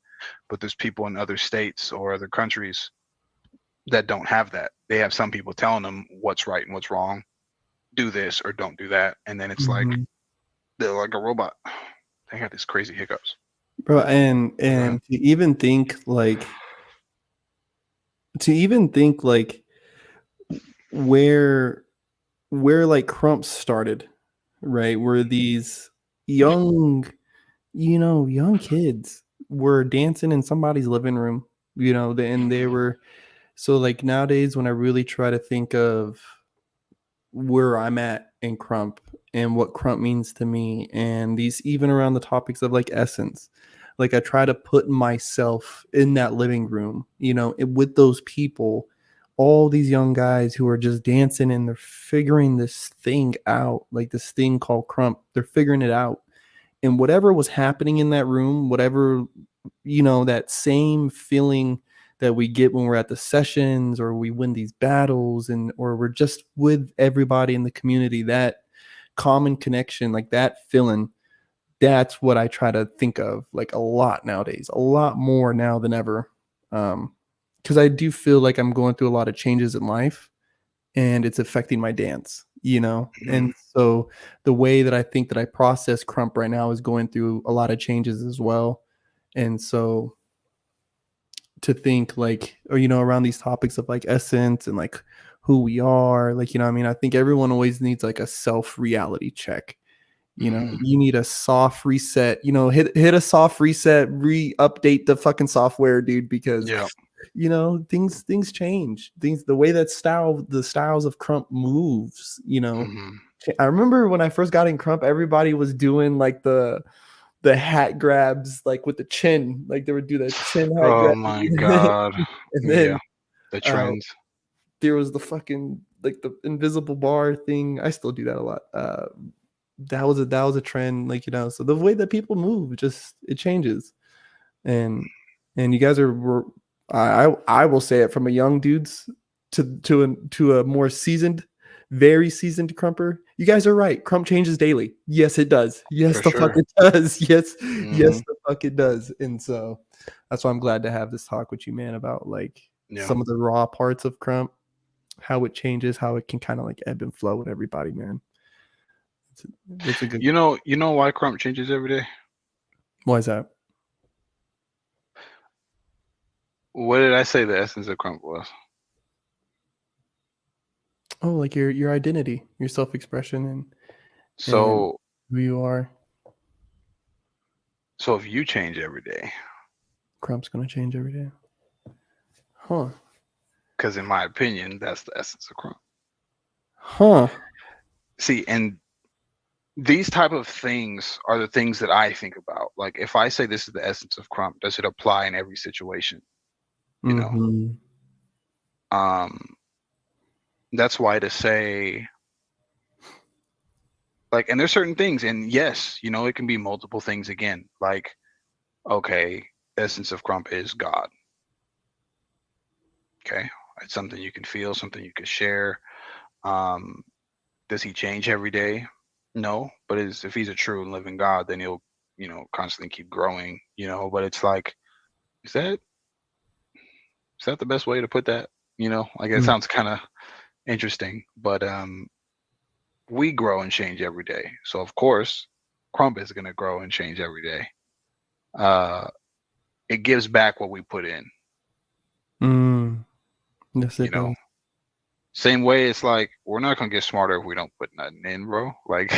But there's people in other states or other countries that don't have that. They have some people telling them what's right and what's wrong. Do this or don't do that. And then it's like they're like a robot. They got these crazy hiccups. Bro, and to even think like where like krump started, right? Where these young kids were dancing in somebody's living room, you know, and they were, so like nowadays when I really try to think of where I'm at in krump and what krump means to me, and these even around the topics of like essence, like I try to put myself in that living room, you know, with those people, all these young guys who are just dancing and they're figuring this thing out, like this thing called krump. They're figuring it out. And whatever was happening in that room, whatever, you know, that same feeling that we get when we're at the sessions or we win these battles, and or we're just with everybody in the community, that common connection, like that feeling, that's what I try to think of like a lot nowadays, a lot more now than ever. Because I do feel like I'm going through a lot of changes in life and it's affecting my dance, you know? And so the way that I think that I process krump right now is going through a lot of changes as well. And so to think like, or, you know, around these topics of like essence and like who we are, like, you know, I mean, I think everyone always needs like a self reality check. You know, you need a soft reset, you know, hit a soft reset, update the fucking software, dude, because you know, things change. The way that the styles of krump moves, you know. I remember when I first got in krump, everybody was doing like the hat grabs, like with the chin, like they would do that chin hat grab. Oh my god. And then the trends. there was the fucking like the invisible bar thing. I still do that a lot. That was a trend, like, you know. So the way that people move, just it changes, and you guys are. I will say it from a young dudes to a more seasoned, very seasoned crumper. You guys are right. Crump changes daily. Yes, it does. Yes, For the fuck sure. it does. Yes, yes, Mhm. the fuck it does. And so that's why I'm glad to have this talk with you, man, about like Yeah. some of the raw parts of crump, how it changes, how it can kind of like ebb and flow with everybody, man. It's a, it's a good. You know why crump changes every day? Why is that? What did I say the essence of crump was? Oh, like your identity, your self expression, and So who you are. so if you change every day, Crump's gonna change every day. Huh. because in my opinion, that's the essence of crump. Huh. See, and these type of things are the things that I think about. Like if I say this is the essence of crump, does it apply in every situation? You know, Mm-hmm. um, that's why to say like, and there's certain things, and yes, you know, it can be multiple things again. Like, okay, essence of crump is God. Okay, it's something you can feel, something you can share. Um, does he change every day? No, but if he's a true and living God, then he'll, you know, constantly keep growing. You know, but it's like, is that the best way to put that? You know, like it Mm. sounds kind of interesting, but we grow and change every day. So of course, crump is going to grow and change every day. Uh, it gives back what we put in. Mm. Yes, You it know, does. same way it's like we're not gonna get smarter if we don't put nothing in, bro. Like,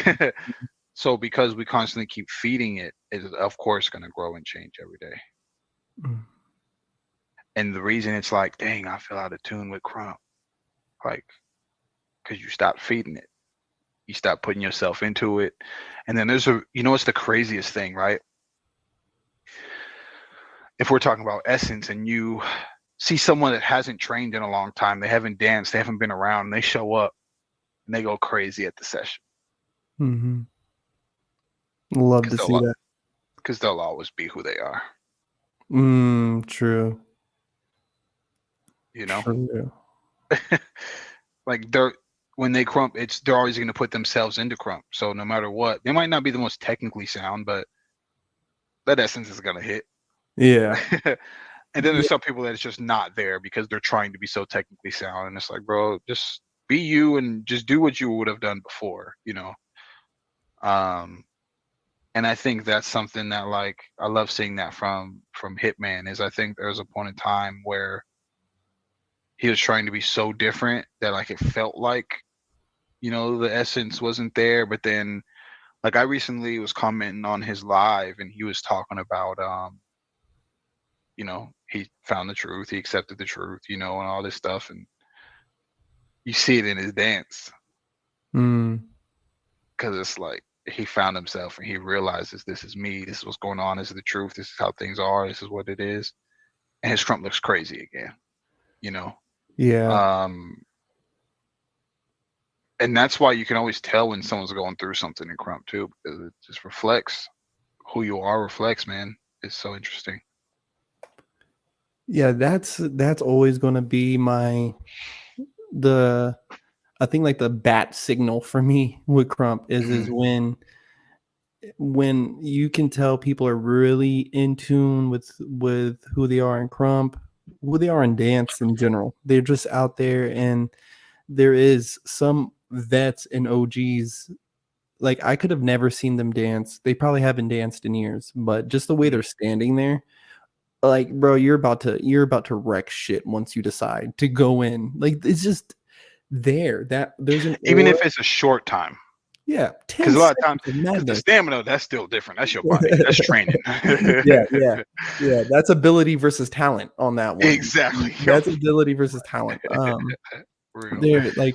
so because we constantly keep feeding it, it's of course gonna grow and change every day. Mm. And the reason it's like, dang, I feel out of tune with crump, like, because you stop feeding it, you stop putting yourself into it, and then you know, what's the craziest thing, right? If we're talking about essence, and you see someone that hasn't trained in a long time, they haven't danced, they haven't been around, and they show up and they go crazy at the session Mm-hmm. Love because to see that. they'll always be who they are, True. you know. True. Like when they crump, they're always going to put themselves into crump. So no matter what, they might not be the most technically sound, but that essence is going to hit. Yeah. And then Yeah. there's some people that it's just not there because they're trying to be so technically sound, and it's like, bro, just be you and just do what you would have done before, you know. Um, and I think that's something that, like, I love seeing that from Hitman. Is I think there was a point in time where he was trying to be so different that, like, it felt like, you know, the essence wasn't there. But then, like, I recently was commenting on his live, and he was talking about, you know, he found the truth, he accepted the truth, you know, and all this stuff, and you see it in his dance Mm. because it's like he found himself and he realizes, this is me, this is what's going on, this is the truth, this is how things are, this is what it is, and his crump looks crazy again, you know. Yeah. Um, and that's why you can always tell when someone's going through something in crump too, because it just reflects who you are. Reflects, man. It's so interesting. Yeah, that's always gonna be the I think like the bat signal for me with crump is Mhm. when you can tell people are really in tune with who they are in crump, who they are in dance in general. They're just out there, and there is some vets and OGs. Like, I could have never seen them dance. They probably haven't danced in years, but just the way Mhm. they're standing there, like, bro, you're about to wreck shit once you decide to go in. Like, it's just there. That there's an Even aura. if it's a short time, Yeah, because 10 a lot of times, seconds of because the madness. stamina, that's still different. That's your body. That's training. Yeah, yeah, yeah. That's ability versus talent on that one. Exactly. Yo, That's ability versus talent. real. There, like,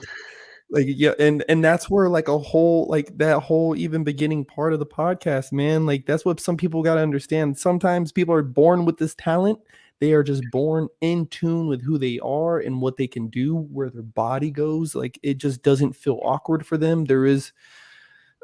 yeah, and that's where like a whole like that whole even beginning part of the podcast, man. Like, that's what some people got to understand. Sometimes people are born with this talent. they are just born in tune with who they are and what they can do, where their body goes. Like it just doesn't feel awkward for them. There's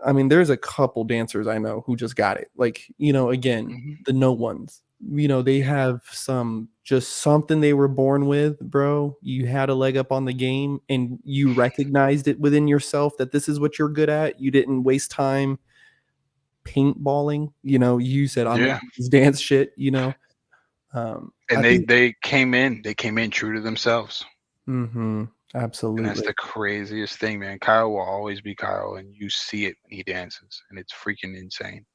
a couple dancers I know who just got it. Like, again, the no ones, they have something they were born with, bro. You had a leg up on the game and you recognized it within yourself that this is what you're good at. You didn't waste time paintballing. You said, I'm gonna do this dance shit, And they came in true to themselves. Absolutely. And that's the craziest thing, man. Kyle will always be Kyle, and you see it when he dances, and it's freaking insane.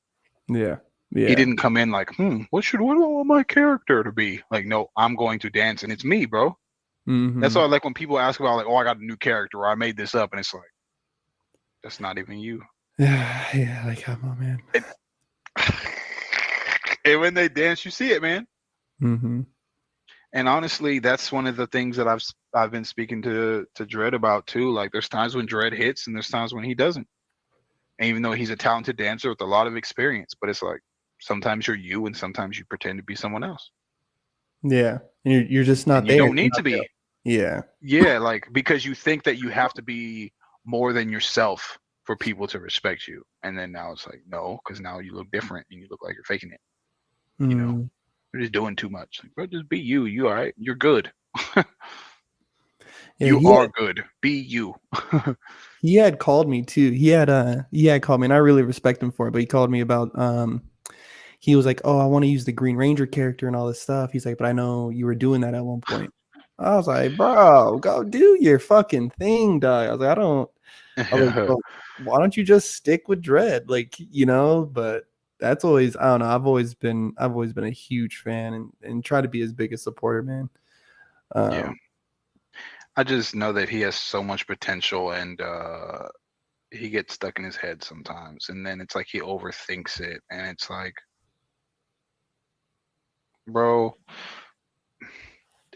Yeah. He didn't come in like, what do I want my character to be? Like, no, I'm going to dance, and it's me, bro. That's why I like when people ask about like, oh, I got a new character, or I made this up, and it's like, that's not even you. Yeah, like, come on, man. And when they dance, you see it, man. And honestly, that's one of the things that I've been speaking to Dredd about too. Like, there's times when Dredd hits, and there's times when he doesn't. And even though he's a talented dancer with a lot of experience, but it's like sometimes you're you, and sometimes you pretend to be someone else. Yeah, and you're just not and there. You don't need to be. There. Yeah, like because you think that you have to be more than yourself for people to respect you, and then now it's like no, because now you look different and you look like you're faking it. You're just doing too much. Like, bro, just be you. You all right? You're good. You are good. Be you. He had called me too. He had called me, and I really respect him for it. But he called me about he was like, "Oh, I want to use the Green Ranger character and all this stuff." He's like, "But I know you were doing that at one point." I was like, "Bro, go do your fucking thing, dog." I was like, well, why don't you just stick with Dredd, like But that's always, I don't know. I've always been a huge fan and try to be his biggest supporter, man. Yeah. I just know that he has so much potential, and he gets stuck in his head sometimes, and then it's like he overthinks it, and it's like, bro.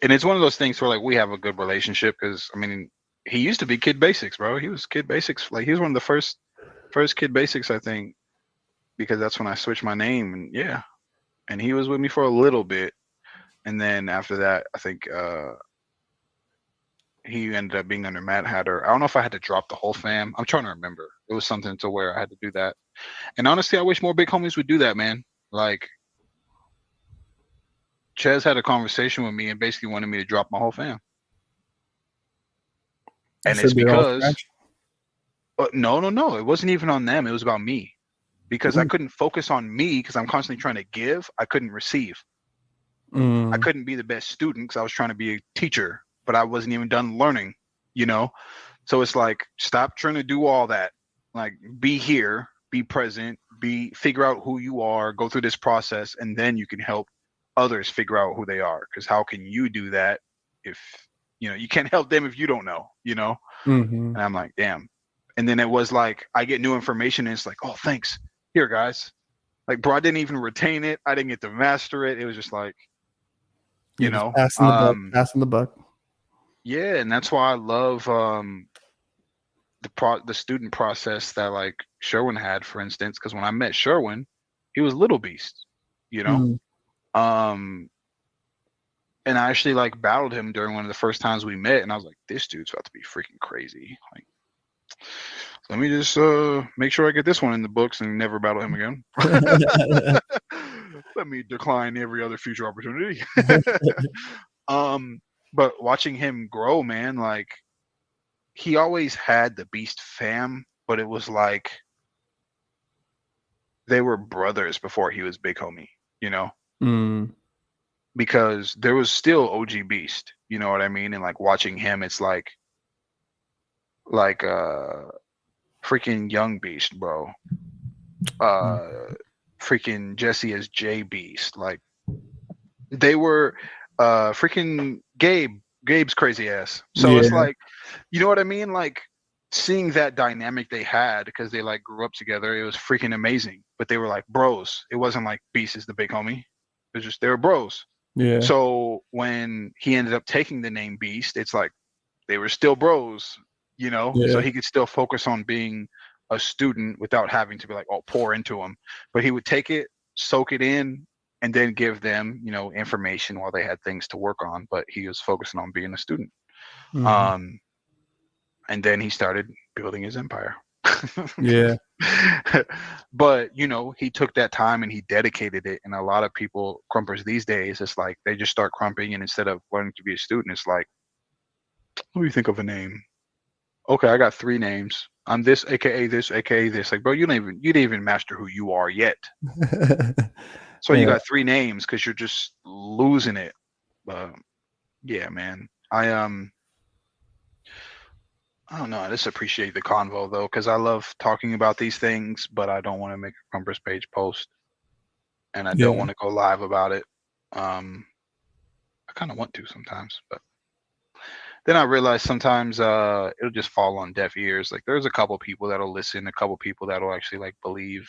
And it's one of those things where like we have a good relationship because I mean he used to be Kid Basix, bro. He was Kid Basix. Like he was one of the first Kid Basix, I think, because that's when I switched my name, and yeah, and he was with me for a little bit, and then after that, I think he ended up being under Mad Hatter. I don't know if I had to drop the whole fam. I'm trying to remember. It was something to where I had to do that. And honestly, I wish more big homies would do that, man. Like, Ches had a conversation with me and basically wanted me to drop my whole fam. And it's because... No. It wasn't even on them. It was about me. Because I couldn't focus on me because I'm constantly trying to give. I couldn't receive. I couldn't be the best student because I was trying to be a teacher. But I wasn't even done learning, So it's like, stop trying to do all that. Like, be here, be present, figure out who you are, go through this process, and then you can help others figure out who they are. Because how can you do that if, you can't help them if you don't know, And I'm like, damn. And then it was like, I get new information and it's like, oh, thanks. Here, guys. Like, bro, I didn't even retain it. I didn't get to master it. It was just like, passing the buck. Yeah, and that's why I love the student process that like Sherwin had, for instance, because when I met Sherwin, he was Little Beast, and I actually like battled him during one of the first times we met, and I was like, this dude's about to be freaking crazy. Like, let me just make sure I get this one in the books and never battle him again. Let me decline every other future opportunity. But watching him grow, man, like he always had the Beast fam, but it was like they were brothers before he was big homie, because there was still OG Beast, you know what I mean? And like watching him, it's like freaking young Beast, bro. Freaking Jesse as J Beast. Like they were freaking Gabe's crazy ass. So it's like, you know what I mean? Like seeing that dynamic they had because they like grew up together, it was freaking amazing. But they were like bros. It wasn't like Beast is the big homie. It was just they were bros. Yeah. So when he ended up taking the name Beast, it's like they were still bros, so he could still focus on being a student without having to be like, oh, pour into him. But he would take it, soak it in, and then give them, information while they had things to work on. But he was focusing on being a student. Mhm. Um, and then he started building his empire. Yeah. But he took that time and he dedicated it. And a lot of people, crumpers these days, it's like they just start crumping, and instead of learning to be a student, it's like, let me think of a name. Okay, I got 3 names. I'm this, aka this, aka this. Like, bro, you didn't even master who you are yet. So you Yeah. got 3 names because you're just losing it. Yeah, man. I don't know. I just appreciate the convo though, because I love talking about these things, but I don't want to make a Crumpers page post, and I don't Yeah. want to go live about it. I kind of want to sometimes, but then I realize sometimes it'll just fall on deaf ears. Like there's a couple people that'll listen, a couple people that'll actually like believe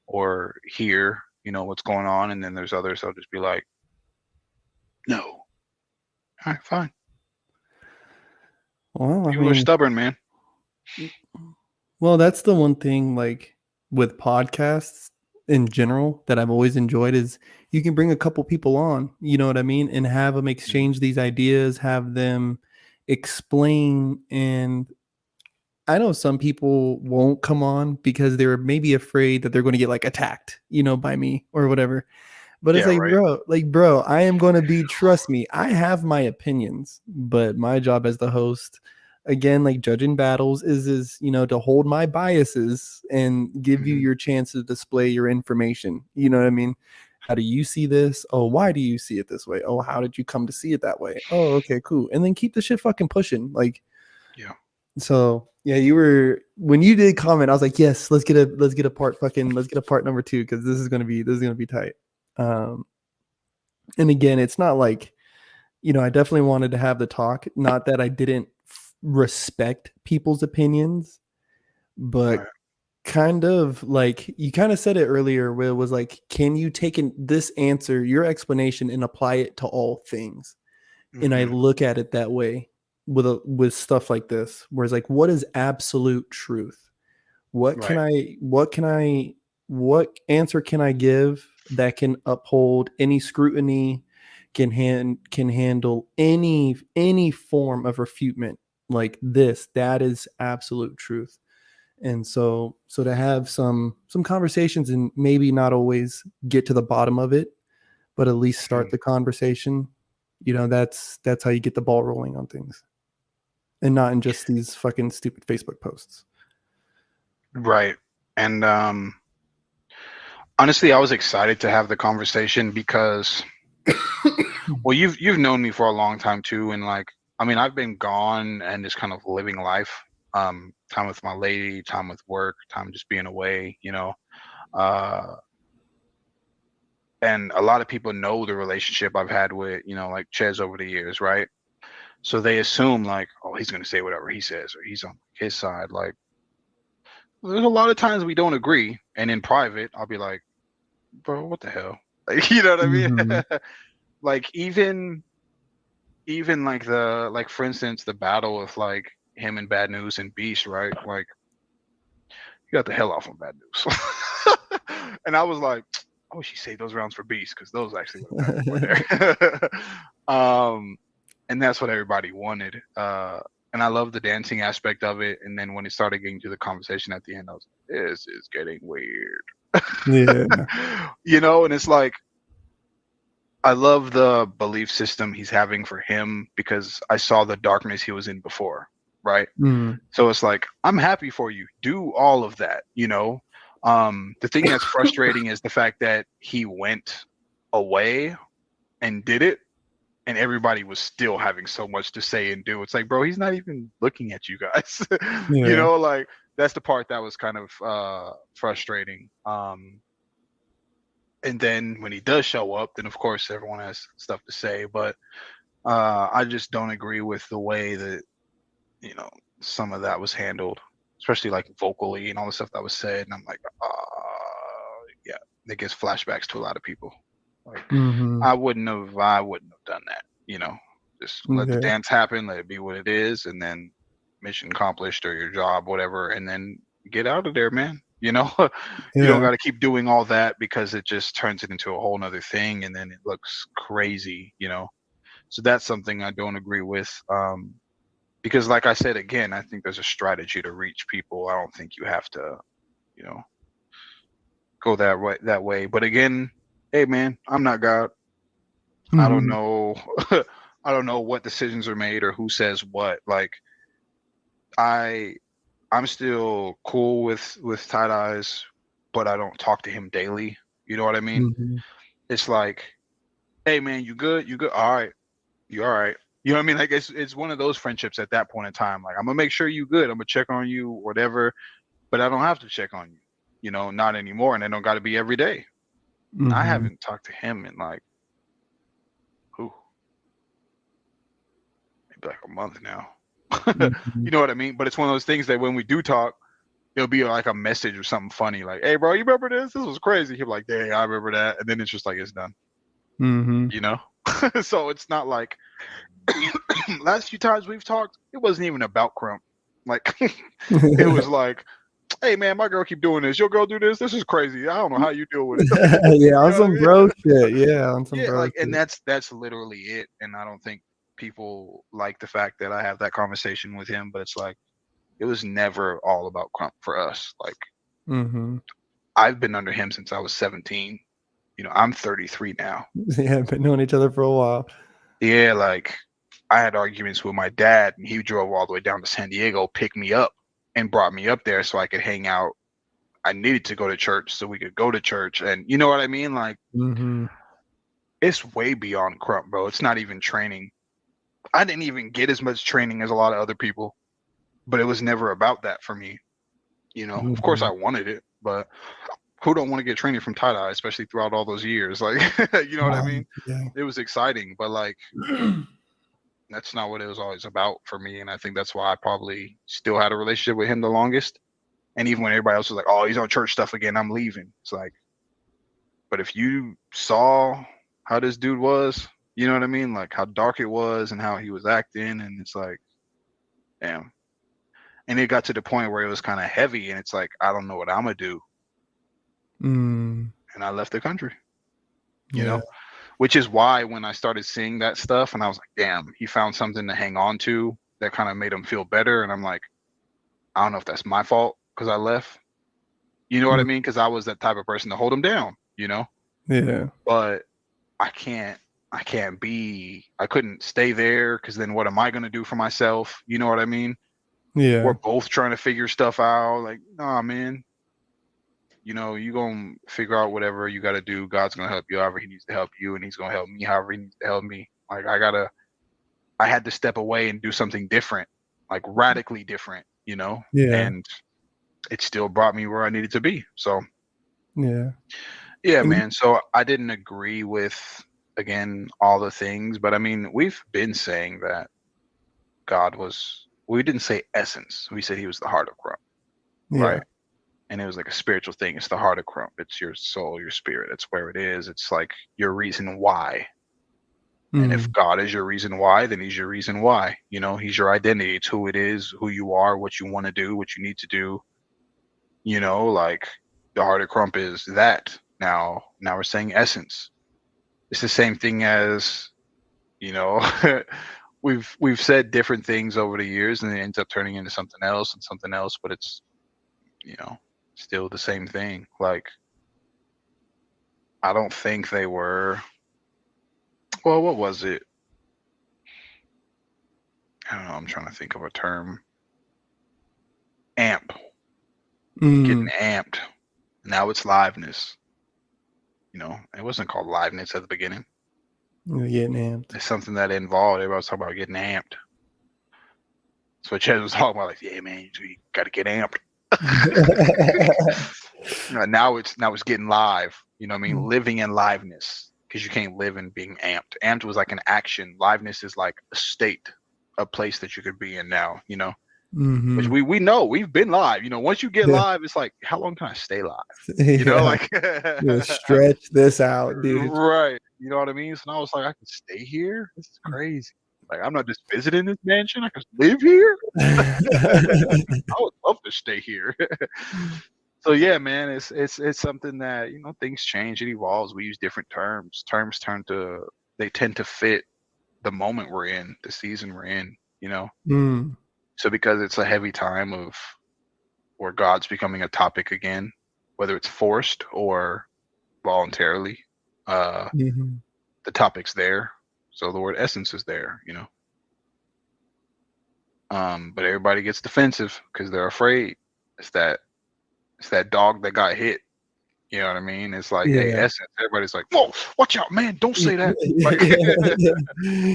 or hear, what's going on, and then there's others that'll just be like, no. All right, fine. Well, I People are mean, stubborn, man. well, that's the one thing like with podcasts in general that I've always enjoyed is you can bring a couple people on, you know what I mean, and have them exchange these ideas, have them explain. And I know some people won't come on because they're maybe afraid that they're going to get like attacked, by me or whatever. But it's Yeah, right. bro, I am going to trust me, I have my opinions, but my job as the host, again, like judging battles is, to hold my biases and give you Mhm. your chance to display your information. You know what I mean? How do you see this? Oh, why do you see it this way? Oh, how did you come to see it that way? Oh, okay, cool. And then keep the shit fucking pushing. Like, Yeah. so yeah, you were when you did comment, I was like, yes, let's get a part number 2 because this is gonna be tight. Um, and again, it's not like I definitely wanted to have the talk. Not that I didn't respect people's opinions, but Right. kind of like you kind of said it earlier, where it was like, can you take this answer, your explanation, and apply it to all things? And I Mhm. look at it that way with stuff like this, where it's like, what is absolute truth? Right. What answer can I give that can uphold any scrutiny, can handle any form of refutement like this? That is absolute truth. And so to have some conversations and maybe not always get to the bottom of it, but at least start Mhm. the conversation, that's how you get the ball rolling on things, and not in just these fucking stupid Facebook posts. Right. And honestly, I was excited to have the conversation because, well, you've known me for a long time too, and like, I mean, I've been gone and just kind of living life, time with my lady, time with work, time just being away, uh, and a lot of people know the relationship I've had with, like Ches over the years, right? So they assume like, oh, he's gonna say whatever he says, or he's on his side. Like, there's a lot of times we don't agree, and in private, I'll be like, bro, what the hell? Like, you know what I mean? Mhm. Like even like like for instance the battle with like him and Bad News and Beast, right? Like you got the hell off on Bad News. And I was like, I wish you saved those rounds for Beast because those actually would have mattered more there. And that's what everybody wanted. And I love the dancing aspect of it. And then when it started getting to the conversation at the end, I was like, this is getting weird. Yeah. And it's like I love the belief system he's having for him because I saw the darkness he was in before, right? Mm. So it's like, I'm happy for you. Do all of that. The thing that's frustrating is the fact that he went away and did it, and everybody was still having so much to say and do. It's like, bro, he's not even looking at you guys. Yeah. Like that's the part that was kind of frustrating. And then when he does show up, then of course everyone has stuff to say. But I just don't agree with the way that you know some of that was handled, especially like vocally and all the stuff that was said. And I'm like, yeah, it gives flashbacks to a lot of people. Like Mhm. I wouldn't have done that. Just let the Yeah. dance happen, let it be what it is, and then mission accomplished or your job, whatever, and then get out of there, man. You know, you don't got to keep doing all that because it just turns it into a whole nother thing, and then it looks crazy. You know, so that's something I don't agree with. Because, like I said again, I think there's a strategy to reach people. I don't think you have to, you know, go that way. But again, hey man, I'm not God. I don't know. I don't know what decisions are made or who says what. Like I'm still cool with tight eyes, but I don't talk to him daily. You know what I mean? It's like, hey man, you good? You good? All right. You all right? You know what I mean? Like it's one of those friendships at that point in time. Like I'm gonna make sure you good. I'm gonna check on you, whatever. But I don't have to check on you. You know, not anymore, and it don't got to be every day. I haven't talked to him in like, maybe like a month now. You know what I mean? But it's one of those things that when we do talk, it'll be like a message or something funny, like, "Hey, bro, you remember this? This was crazy." He'll be like, "Dang, I remember that," and then it's just like it's done. You know, so it's not like last few times we've talked, it wasn't even about krump. Like it was like, "Hey, man, my girl keep doing this. Your girl do this. This is crazy. I don't know how you deal with it." Yeah, on some bro shit. Yeah, on some bro like, shit. and that's literally it. And I don't think people like the fact that I have that conversation with him, but it's like it was never all about krump for us. Like I've been under him since I was 17. You know, I'm 33 now. Yeah, been knowing each other for a while. Yeah, like I had arguments with my dad, and he drove all the way down to San Diego, picked me up, and brought me up there so I could hang out. I needed to go to church so we could go to church, and you know what I mean? Like it's way beyond krump, bro. It's not even training. I didn't even get as much training as a lot of other people, but it was never about that for me. You know, of course I wanted it, but who don't want to get training from tie-dye, especially throughout all those years? Like, you know what I mean? Yeah. It was exciting, but like, that's not what it was always about for me. And I think that's why I probably still had a relationship with him the longest. And even when everybody else was like, "Oh, he's on church stuff again, I'm leaving." It's like, but if you saw how this dude was, you know what I mean? Like how dark it was and how he was acting. And it's like, damn. And it got to the point where it was kind of heavy. And it's like, I don't know what I'm going to do. And I left the country, you know, which is why when I started seeing that stuff and I was like, damn, he found something to hang on to that kind of made him feel better. And I'm like, I don't know if that's my fault because I left. You know what I mean? Because I was that type of person to hold him down, you know? Yeah. But I couldn't stay there because then what am I going to do for myself? You know what I mean? Yeah. We're both trying to figure stuff out. Like, nah, man. You know, you gonna figure out whatever you gotta do. God's gonna help you however he needs to help you, and he's gonna help me however he needs to help me. Like I had to step away and do something different, like radically different, you know? Yeah. And it still brought me where I needed to be. So yeah, man. So I didn't agree with again all the things, but I mean, we've been saying that we didn't say essence. We said he was the heart of krump, right? And it was like a spiritual thing. It's the heart of krump. It's your soul, your spirit. It's where it is. It's like your reason why. And if God is your reason why, then he's your reason why. You know, he's your identity. It's who it is, who you are, what you want to do, what you need to do. You know, like the heart of krump is that. Now we're saying essence. It's the same thing as, you know, we've said different things over the years and it ends up turning into something else, but it's, you know, still the same thing. Like, I don't think they were, well, what was it? I don't know. I'm trying to think of a term. Amp. Getting amped. Now it's liveness. You know, it wasn't called liveness at the beginning. You're getting amped. It's something that involved. Everybody was talking about getting amped. So Chet was talking about like, yeah, man, you got to get amped. Now it's getting live. You know what I mean? Living in liveness, because you can't live in being amped. Amped was like an action. Liveness is like a state, a place that you could be in now, you know? Which we know we've been live. You know, once you get live, it's like, how long can I stay live? You know, like stretch this out, dude. Right. You know what I mean? So I was like, I can stay here? This is crazy. Like, I'm not just visiting this mansion. I can live here. I would love to stay here. So yeah, man, it's something that, things change, it evolves. We use different terms. Terms they tend to fit the moment we're in, the season we're in. Mm, So because it's a heavy time of where God's becoming a topic again, whether it's forced or voluntarily, uh, mhm. the topic's there. So the word essence is there. But everybody gets defensive because they're afraid. It's that it's that dog that got hit. You know what I mean? It's like, hey, Yeah. essence. Everybody's like, whoa, watch out, man! Don't say that. Like,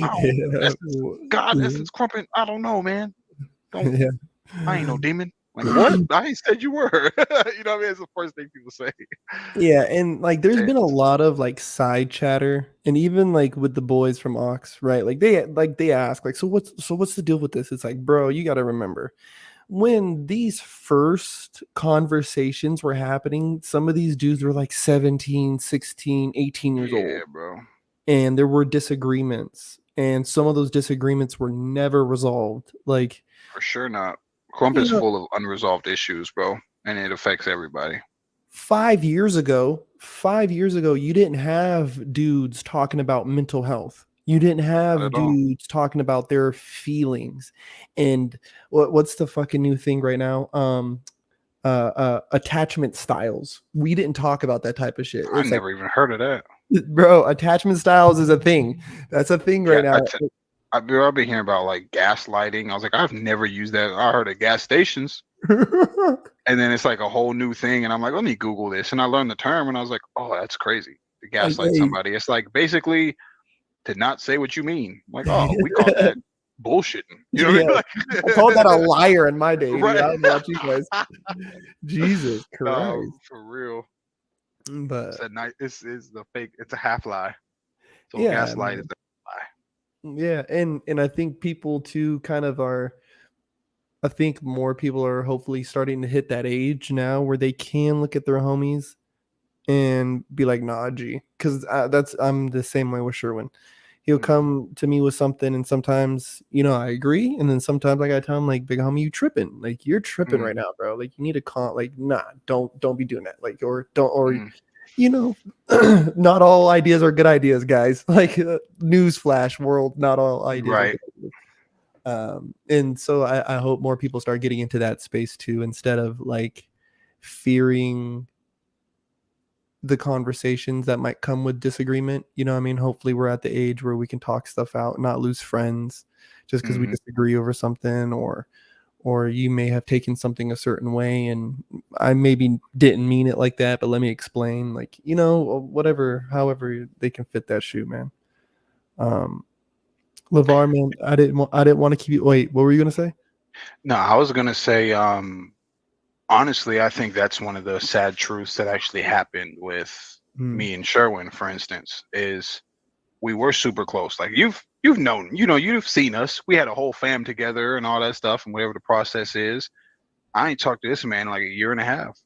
I don't, Yeah. essence, God, essence, crumping. I don't know, man. Don't. Yeah. I ain't no demon. Like, what? I ain't said you were. You know what I mean? It's the first thing people say. Yeah, and like there's Hey, been a lot of like side chatter and even like with the boys from Ox, right? Like they ask like so what's the deal with this? It's like, bro, you got to remember when these first conversations were happening, some of these dudes were like 17, 16, 18 years yeah, old bro. and there were disagreements and some of those disagreements were never resolved. Like, For sure not. Crump you is know, full of unresolved issues, bro, and it affects everybody. 5 years ago, you didn't have dudes talking about mental health. You didn't Not have at all. dudes talking about their feelings. And what's the fucking new thing right now? Attachment styles. We didn't talk about that type of shit. I It's like, never even heard of that. bro, attachment styles is a thing. That's a thing Yeah, right now. I've been hearing about like gaslighting. I was like, I've never used that. I heard of gas stations, and then it's like a whole new thing. And I'm like, let me Google this, and I learned the term, and I was like, oh, that's crazy. To Like, gaslight somebody, it's like basically to not say what you mean. Like, oh, we call that bullshitting. You know yeah, what I called that a I liar in my mean? day, dude. I Right. don't know about you guys. Jesus No, Christ. for real. It's But a night. This is the fake. It's a half lie. So yeah, gaslight is a lie. yeah, and I think people too kind of are. I think more people are hopefully starting to hit that age now where they can look at their homies and be like, "Nah, G," because I'm the same way with Sherwin. He'll Mm, come to me with something, and sometimes I agree, and then sometimes I gotta tell him like, "Big homie, you tripping? Like you're tripping mm, right now, bro. Like you need to like, nah, don't be doing that. Like or don't or mm. you know, not all ideas are good ideas, guys. Like newsflash, world, not all ideas are Right. good ideas. And so I hope more people start getting into that space too, instead of like fearing the conversations that might come with disagreement. I mean, hopefully we're at the age where we can talk stuff out, not lose friends just because we Hmm. disagree over something, or you may have taken something a certain way and I maybe didn't mean it like that, but let me explain, like, whatever, however they can fit that shoe, man. Um, LeVarr, man, I didn't want to keep you. Wait, what were you gonna say? No, I was gonna say, honestly, I think that's one of the sad truths that actually happened with Mm, me and Sherwin, for instance, is we were super close. Like you've known, you've seen us. We had a whole fam together and all that stuff, and whatever the process is. I ain't talked to this man in like a year and a half.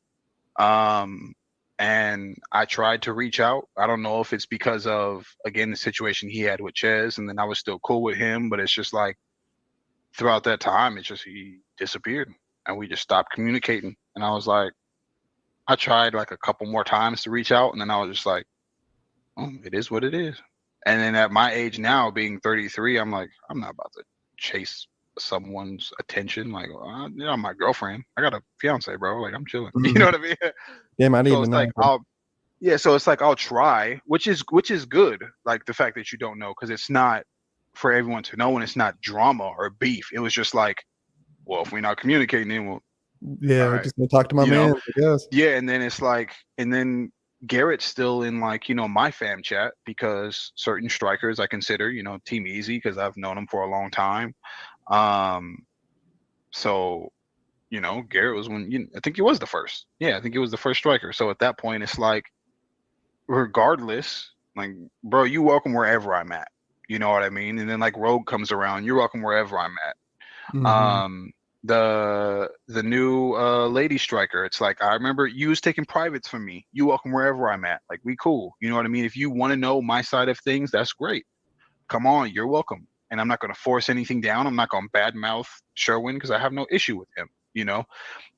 Um, and I tried to reach out. I don't know if it's because of again the situation he had with Ches, and then I was still cool with him, but it's just like throughout that time, it's just he disappeared, and we just stopped communicating. And I was like, I tried like a couple more times to reach out, and then I was just like, oh, it is what it is. And then at my age now, being 33, I'm like, I'm not about to chase someone's attention. Like, I'm my girlfriend. I got a fiance, bro. Like, I'm chilling. You know mhm. what I mean? Damn, I didn't So even it's know. like yeah. So it's like I'll try, which is good. Like the fact that you don't know, because it's not for everyone to know, and it's not drama or beef. It was just like, well, if we're not communicating, then we'll, all Yeah, right, just gonna talk to my you know. man, I guess. Yeah, and then it's like, and then Garrett's still in like, my fam chat because certain strikers I consider, Team Easy because I've known him for a long time. Um, so, Garrett was I think he was the first. Yeah, I think he was the first striker. So at that point, it's like, regardless, like, bro, you welcome wherever I'm at. You know what I mean? And then like Rogue comes around, you're welcome wherever I'm at. Mhm. um the new lady striker, it's like, I remember you was taking privates from me, you welcome wherever I'm at, like we cool, you know what I mean? If you want to know my side of things, that's great, come on, you're welcome. And I'm not going to force anything down. I'm not going to badmouth Sherwin because I have no issue with him.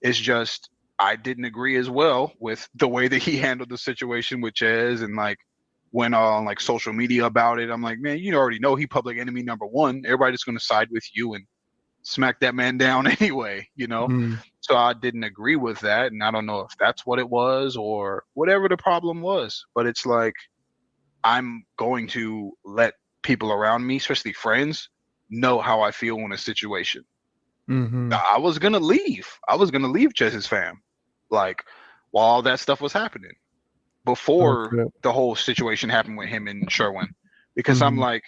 It's just I didn't agree as well with the way that he handled the situation with Ches and like went on like social media about it. I'm like, man, you already know he public enemy number one. Everybody's going to side with you and smack that man down anyway, you know? Mm. So I didn't agree with that. And I don't know if that's what it was or whatever the problem was. But it's like, I'm going to let people around me, especially friends, know how I feel in a situation. Mm-hmm. I was going to leave. I was going to leave Chess's fam. Like, while all that stuff was happening before the whole situation happened with him and Sherwin. Because I'm like,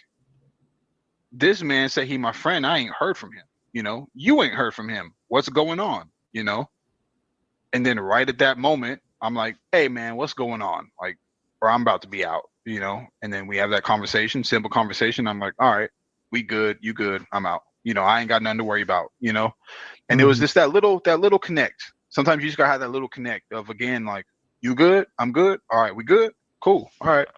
this man said he my friend. I ain't heard from him. You know, you ain't heard from him. What's going on? You know? And then right at that moment, I'm like, hey man, what's going on? Like, or I'm about to be out, you know? And then we have that conversation, simple conversation. I'm like, all right, we good, you good, I'm out. You know, I ain't got nothing to worry about, you know? And it was just that little connect. Sometimes you just gotta have that little connect of, again, like, you good, I'm good, all right, we good, cool, all right.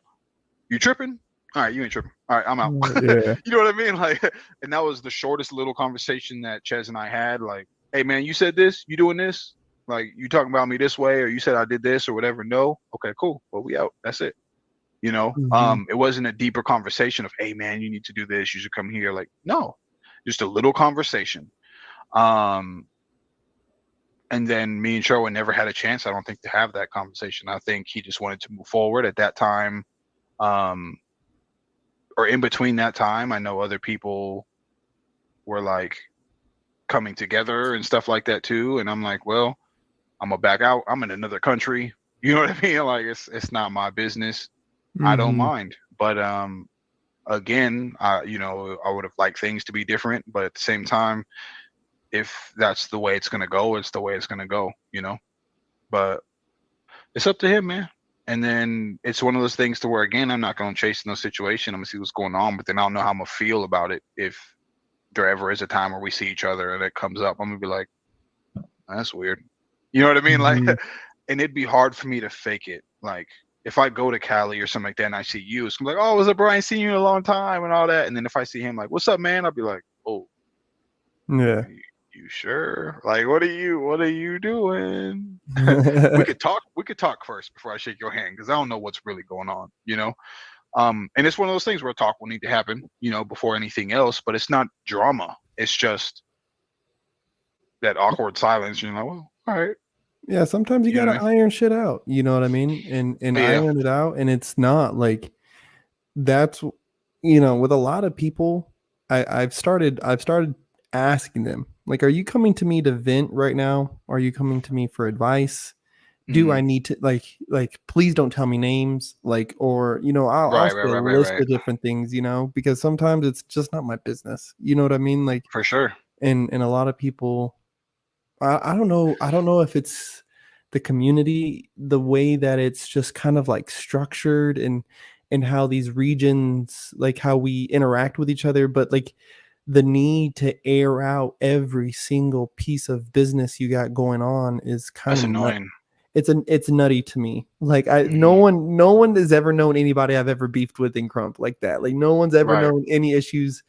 You tripping? All right, you ain't tripping. All right, I'm out. Yeah. You know what I mean? Like, and that was the shortest little conversation that Ches and I had. Like, hey man, you said this, you doing this? Like, you talking about me this way, or you said I did this or whatever? No. Okay, cool. Well, we out. That's it. You know, it wasn't a deeper conversation of, hey man, you need to do this, you should come here. Like, no, just a little conversation. And then me and Sherwin never had a chance, I don't think, to have that conversation. I think he just wanted to move forward at that time. Or in between that time, I know other people were like coming together and stuff like that too. And I'm like, well, I'm gonna back out. I'm in another country. You know what I mean? Like, it's not my business. I don't mind. But again, you know, I would have liked things to be different. But at the same time, if that's the way it's gonna go, it's the way it's gonna go, you know. But it's up to him, man. And then it's one of those things to where, again, I'm not gonna chase no situation. I'm gonna see what's going on, but then I don't know how I'm gonna feel about it if there ever is a time where we see each other and it comes up. I'm gonna be like, that's weird. You know what I mean? Like, and it'd be hard for me to fake it. Like, if I go to Cali or something like that and I see you, it's gonna be like, oh, what's up, Brian? Seen you in a long time and all that. And then if I see him, like, what's up, man? I'll be like, oh, yeah. You sure? Like, what are you doing? we could talk first before I shake your hand, because I don't know what's really going on, you know. And it's one of those things where a talk will need to happen, you know, before anything else. But it's not drama. It's just that awkward silence. You know, well, all right. Yeah, sometimes you gotta iron shit out. You know what I mean? And iron it out. And it's not like, that's, you know, with a lot of people, I've started asking them, like, are you coming to me to vent right now? Are you coming to me for advice? Do I need to, like, please don't tell me names, like, or, you know, I'll say a list of different things, you know, because sometimes it's just not my business. You know what I mean? Like, for sure. And a lot of people, I don't know if it's the community, the way that it's just kind of like structured, and how these regions, like how we interact with each other, but like the need to air out every single piece of business you got going on is kind of annoying. It's nutty to me. Like, no one has ever known anybody I've ever beefed with in Krump like that. Like, no one's ever known any issues.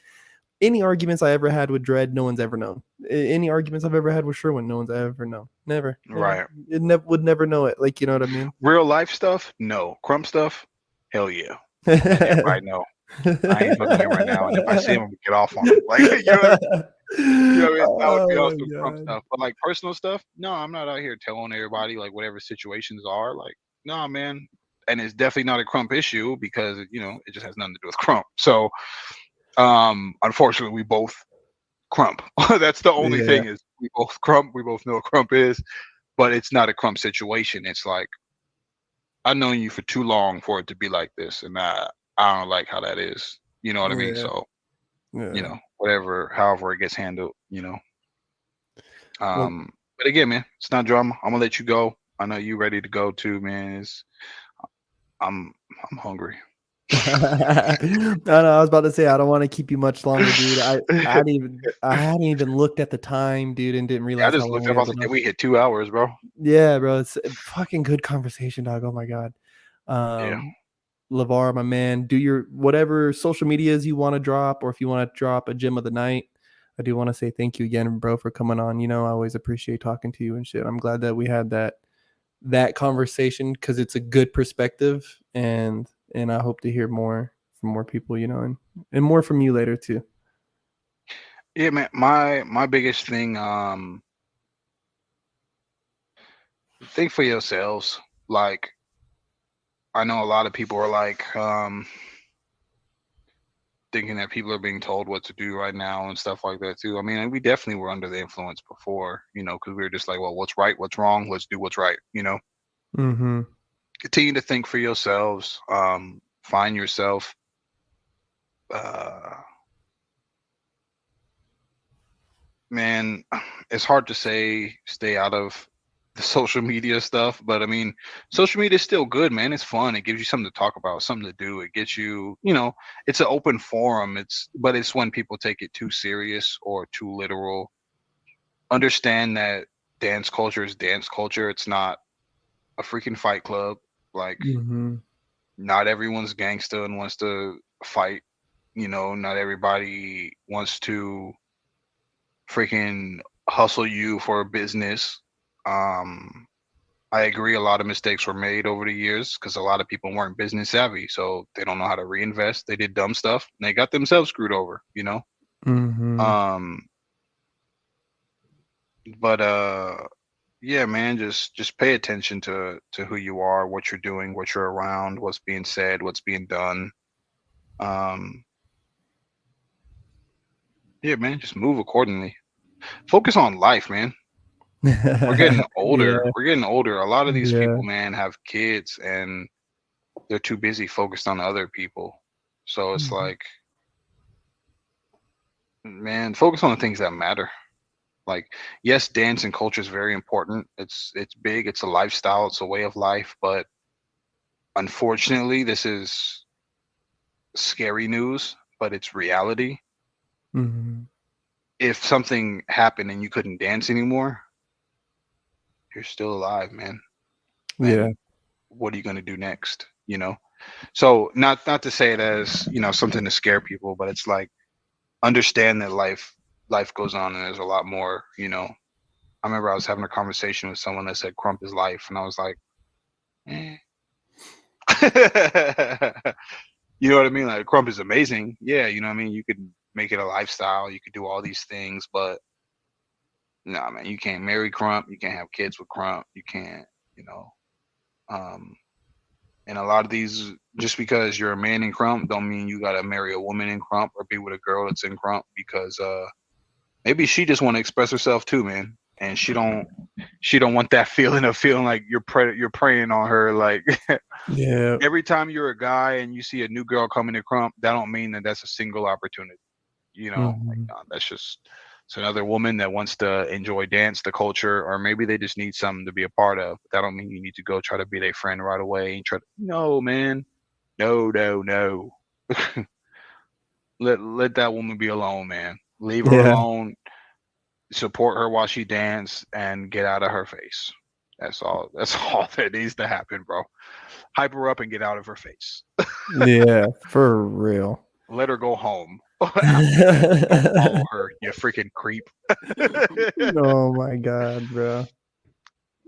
Any arguments I ever had with Dredd, no one's ever known. Any arguments I've ever had with Sherwin, no one's ever known. Never. Right. It would never know it. Like, you know what I mean? Real life stuff, no. Krump stuff, hell yeah. I know. I ain't looking at him right now, and if I see him, we get off on him. Like, you know what I mean? You know what I mean? That would be awesome. Krump stuff. But like personal stuff, no, I'm not out here telling everybody like whatever situations are. Like, no, man. And it's definitely not a Krump issue, because, you know, it just has nothing to do with Krump. So unfortunately, we both Krump. That's the only thing, is we both Krump. We both know what Krump is, but it's not a Krump situation. It's like, I've known you for too long for it to be like this, and I don't like how that is. You know what I mean? So, you know, however it gets handled, you know. But again, man, it's not drama. I'm gonna let you go. I know you ready to go too, man. I'm hungry. I was about to say, I don't want to keep you much longer, dude. I hadn't even looked at the time, dude, and didn't realize. I just looked up. I was like, we hit 2 hours, bro. Yeah, bro, it's a fucking good conversation, dog. Oh my god. LeVarr, my man, do your whatever social medias you want to drop, or if you want to drop a gem of the night, I do want to say thank you again, bro, for coming on. You know, I always appreciate talking to you and shit. I'm glad that we had that conversation because it's a good perspective, and I hope to hear more from more people, you know, and more from you later too. Yeah, man. My biggest thing, think for yourselves. Like, I know a lot of people are like, thinking that people are being told what to do right now and stuff like that too. I mean, we definitely were under the influence before, you know, because we were just like, well, what's right, what's wrong, let's do what's right, you know. Mm-hmm. Continue to think for yourselves. Find yourself. Man, it's hard to say stay out of the social media stuff, but I mean, social media is still good, man. It's fun. It gives you something to talk about, something to do. It gets you, you know, it's an open forum. But it's when people take it too serious or too literal. Understand that dance culture is dance culture. It's not a freaking fight club. Like, Mm-hmm. not everyone's gangster and wants to fight. You know, not everybody wants to freaking hustle you for a business. Um, I agree. A lot of mistakes were made over the years because a lot of people weren't business savvy, so they don't know how to reinvest. They did dumb stuff and they got themselves screwed over. You know. Mm-hmm. Um, but yeah, man, just pay attention to who you are, what you're doing, what you're around, what's being said, what's being done. Um, yeah, man, just move accordingly. Focus on life, man. We're getting Yeah, older. We're getting older. A lot of these yeah. people, man, have kids and they're too busy focused on other people. So it's Mhm. like, man, focus on the things that matter. Like, yes, dance and culture is very important. It's big. It's a lifestyle. It's a way of life. But unfortunately, this is scary news, but it's reality. Mhm. If something happened and you couldn't dance anymore, you're still alive, man. Yeah. And what are you gonna do next? You know. So not to say it as, you know, something to scare people, but it's like, understand that life goes on and there's a lot more. You know. I remember I was having a conversation with someone that said krump is life, and I was like, eh. You know what I mean? Like, krump is amazing. Yeah, you know what I mean? You could make it a lifestyle, you could do all these things, but nah, man, you can't marry krump, you can't have kids with krump, you can't, you know. Um, and a lot of these, just because you're a man in krump, don't mean you gotta marry a woman in krump or be with a girl that's in krump, because maybe she just want to express herself too, man, and she don't want that feeling of feeling like you're preying on her. Like, Yeah. every time you're a guy and you see a new girl coming to krump, that don't mean that that's a single opportunity. You know, like, Mhm. that's just, it's another woman that wants to enjoy dance, the culture, or maybe they just need something to be a part of. But that don't mean you need to go try to be their friend right away and try to. No, man, no. Let that woman be alone, man. Leave her Yeah. alone. Support her while she dance and get out of her face. That's all. That's all that needs to happen, bro. Hype her up and get out of her face. Yeah, for real. Let her go home after that. Don't follow her, you freaking creep. Oh my god, bro.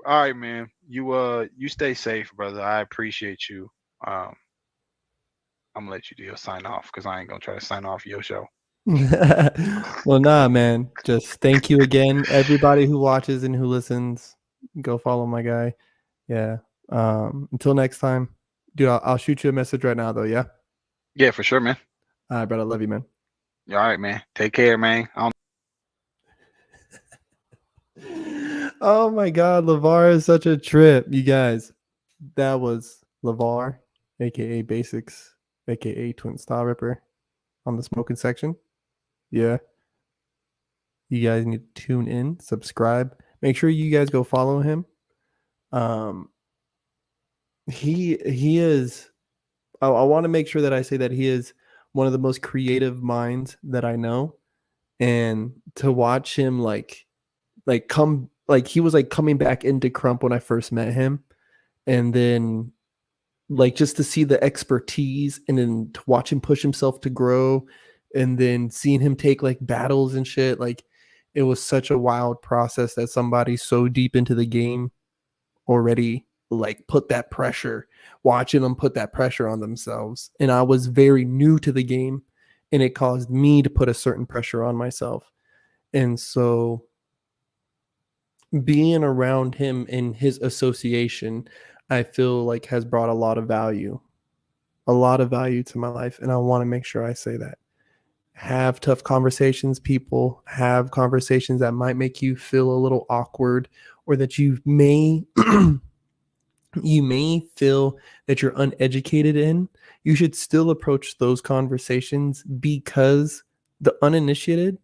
All right, man. You stay safe, brother. I appreciate you. Um, I'm gonna let you do your sign off because I ain't gonna try to sign off your show. Well, nah, man. Just thank you again, everybody who watches and who listens. Go follow my guy. Yeah. Until next time, dude. I'll shoot you a message right now, though. Yeah. Yeah, for sure, man. All right, brother. Love you, man. All right, man. Take care, man. Oh my God, LeVarr is such a trip, you guys. That was LeVarr, aka Basix, aka Twin StyleRipper, on the smoking section. Yeah. You guys need to tune in, subscribe. Make sure you guys go follow him. Um, he is. I want to make sure that I say that he is one of the most creative minds that I know, and to watch him come like he was like coming back into Krump when I first met him, and then like just to see the expertise and then to watch him push himself to grow and then seeing him take like battles and shit, like it was such a wild process that somebody so deep into the game already like put that pressure, watching them put that pressure on themselves. And I was very new to the game, and it caused me to put a certain pressure on myself. And so being around him and his association, I feel like has brought a lot of value to my life. And I want to make sure I say that. Have tough conversations, people. Have conversations that might make you feel a little awkward, or that you may you may feel that you're uneducated in. You should still approach those conversations, because the uninitiated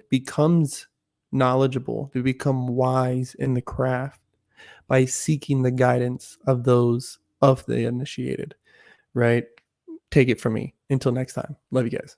becomes knowledgeable, they become wise in the craft by seeking the guidance of those of the initiated, right? Take it from me. Until next time. Love you guys.